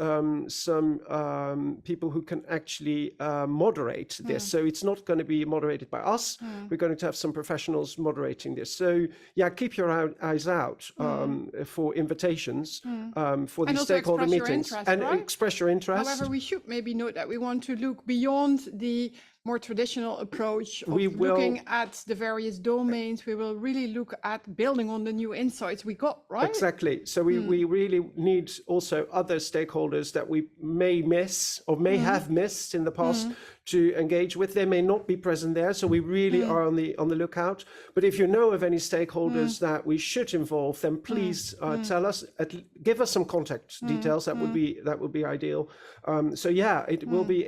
some people who can actually moderate this. So it's not going to be moderated by us. We're going to have some professionals moderating this. So yeah, keep your eyes out for invitations for these stakeholder meetings, and express your interest.
However, we should maybe note that we want to look beyond the more traditional approach of looking at the various domains. We will really look at building on the new insights we got, right?
Exactly. So we really need also other stakeholders that we may miss or may have missed in the past to engage with. They may not be present there, so we really are on the lookout. But if you know of any stakeholders that we should involve, then please tell us. Give us some contact details. That would be ideal. So yeah, it will be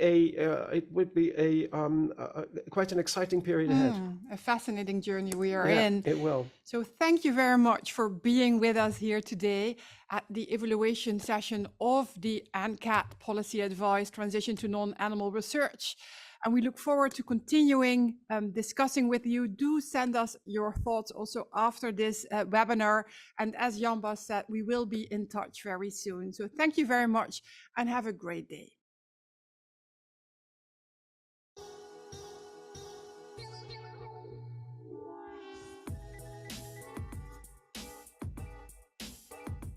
quite an exciting period ahead.
A fascinating journey we are in.
It will.
So thank you very much for being with us here today at the evaluation session of the NCad Policy Advice Transition to Non-Animal Research. And we look forward to continuing discussing with you. Do send us your thoughts also after this webinar. And as Jan Bas said, we will be in touch very soon. So thank you very much and have a great day.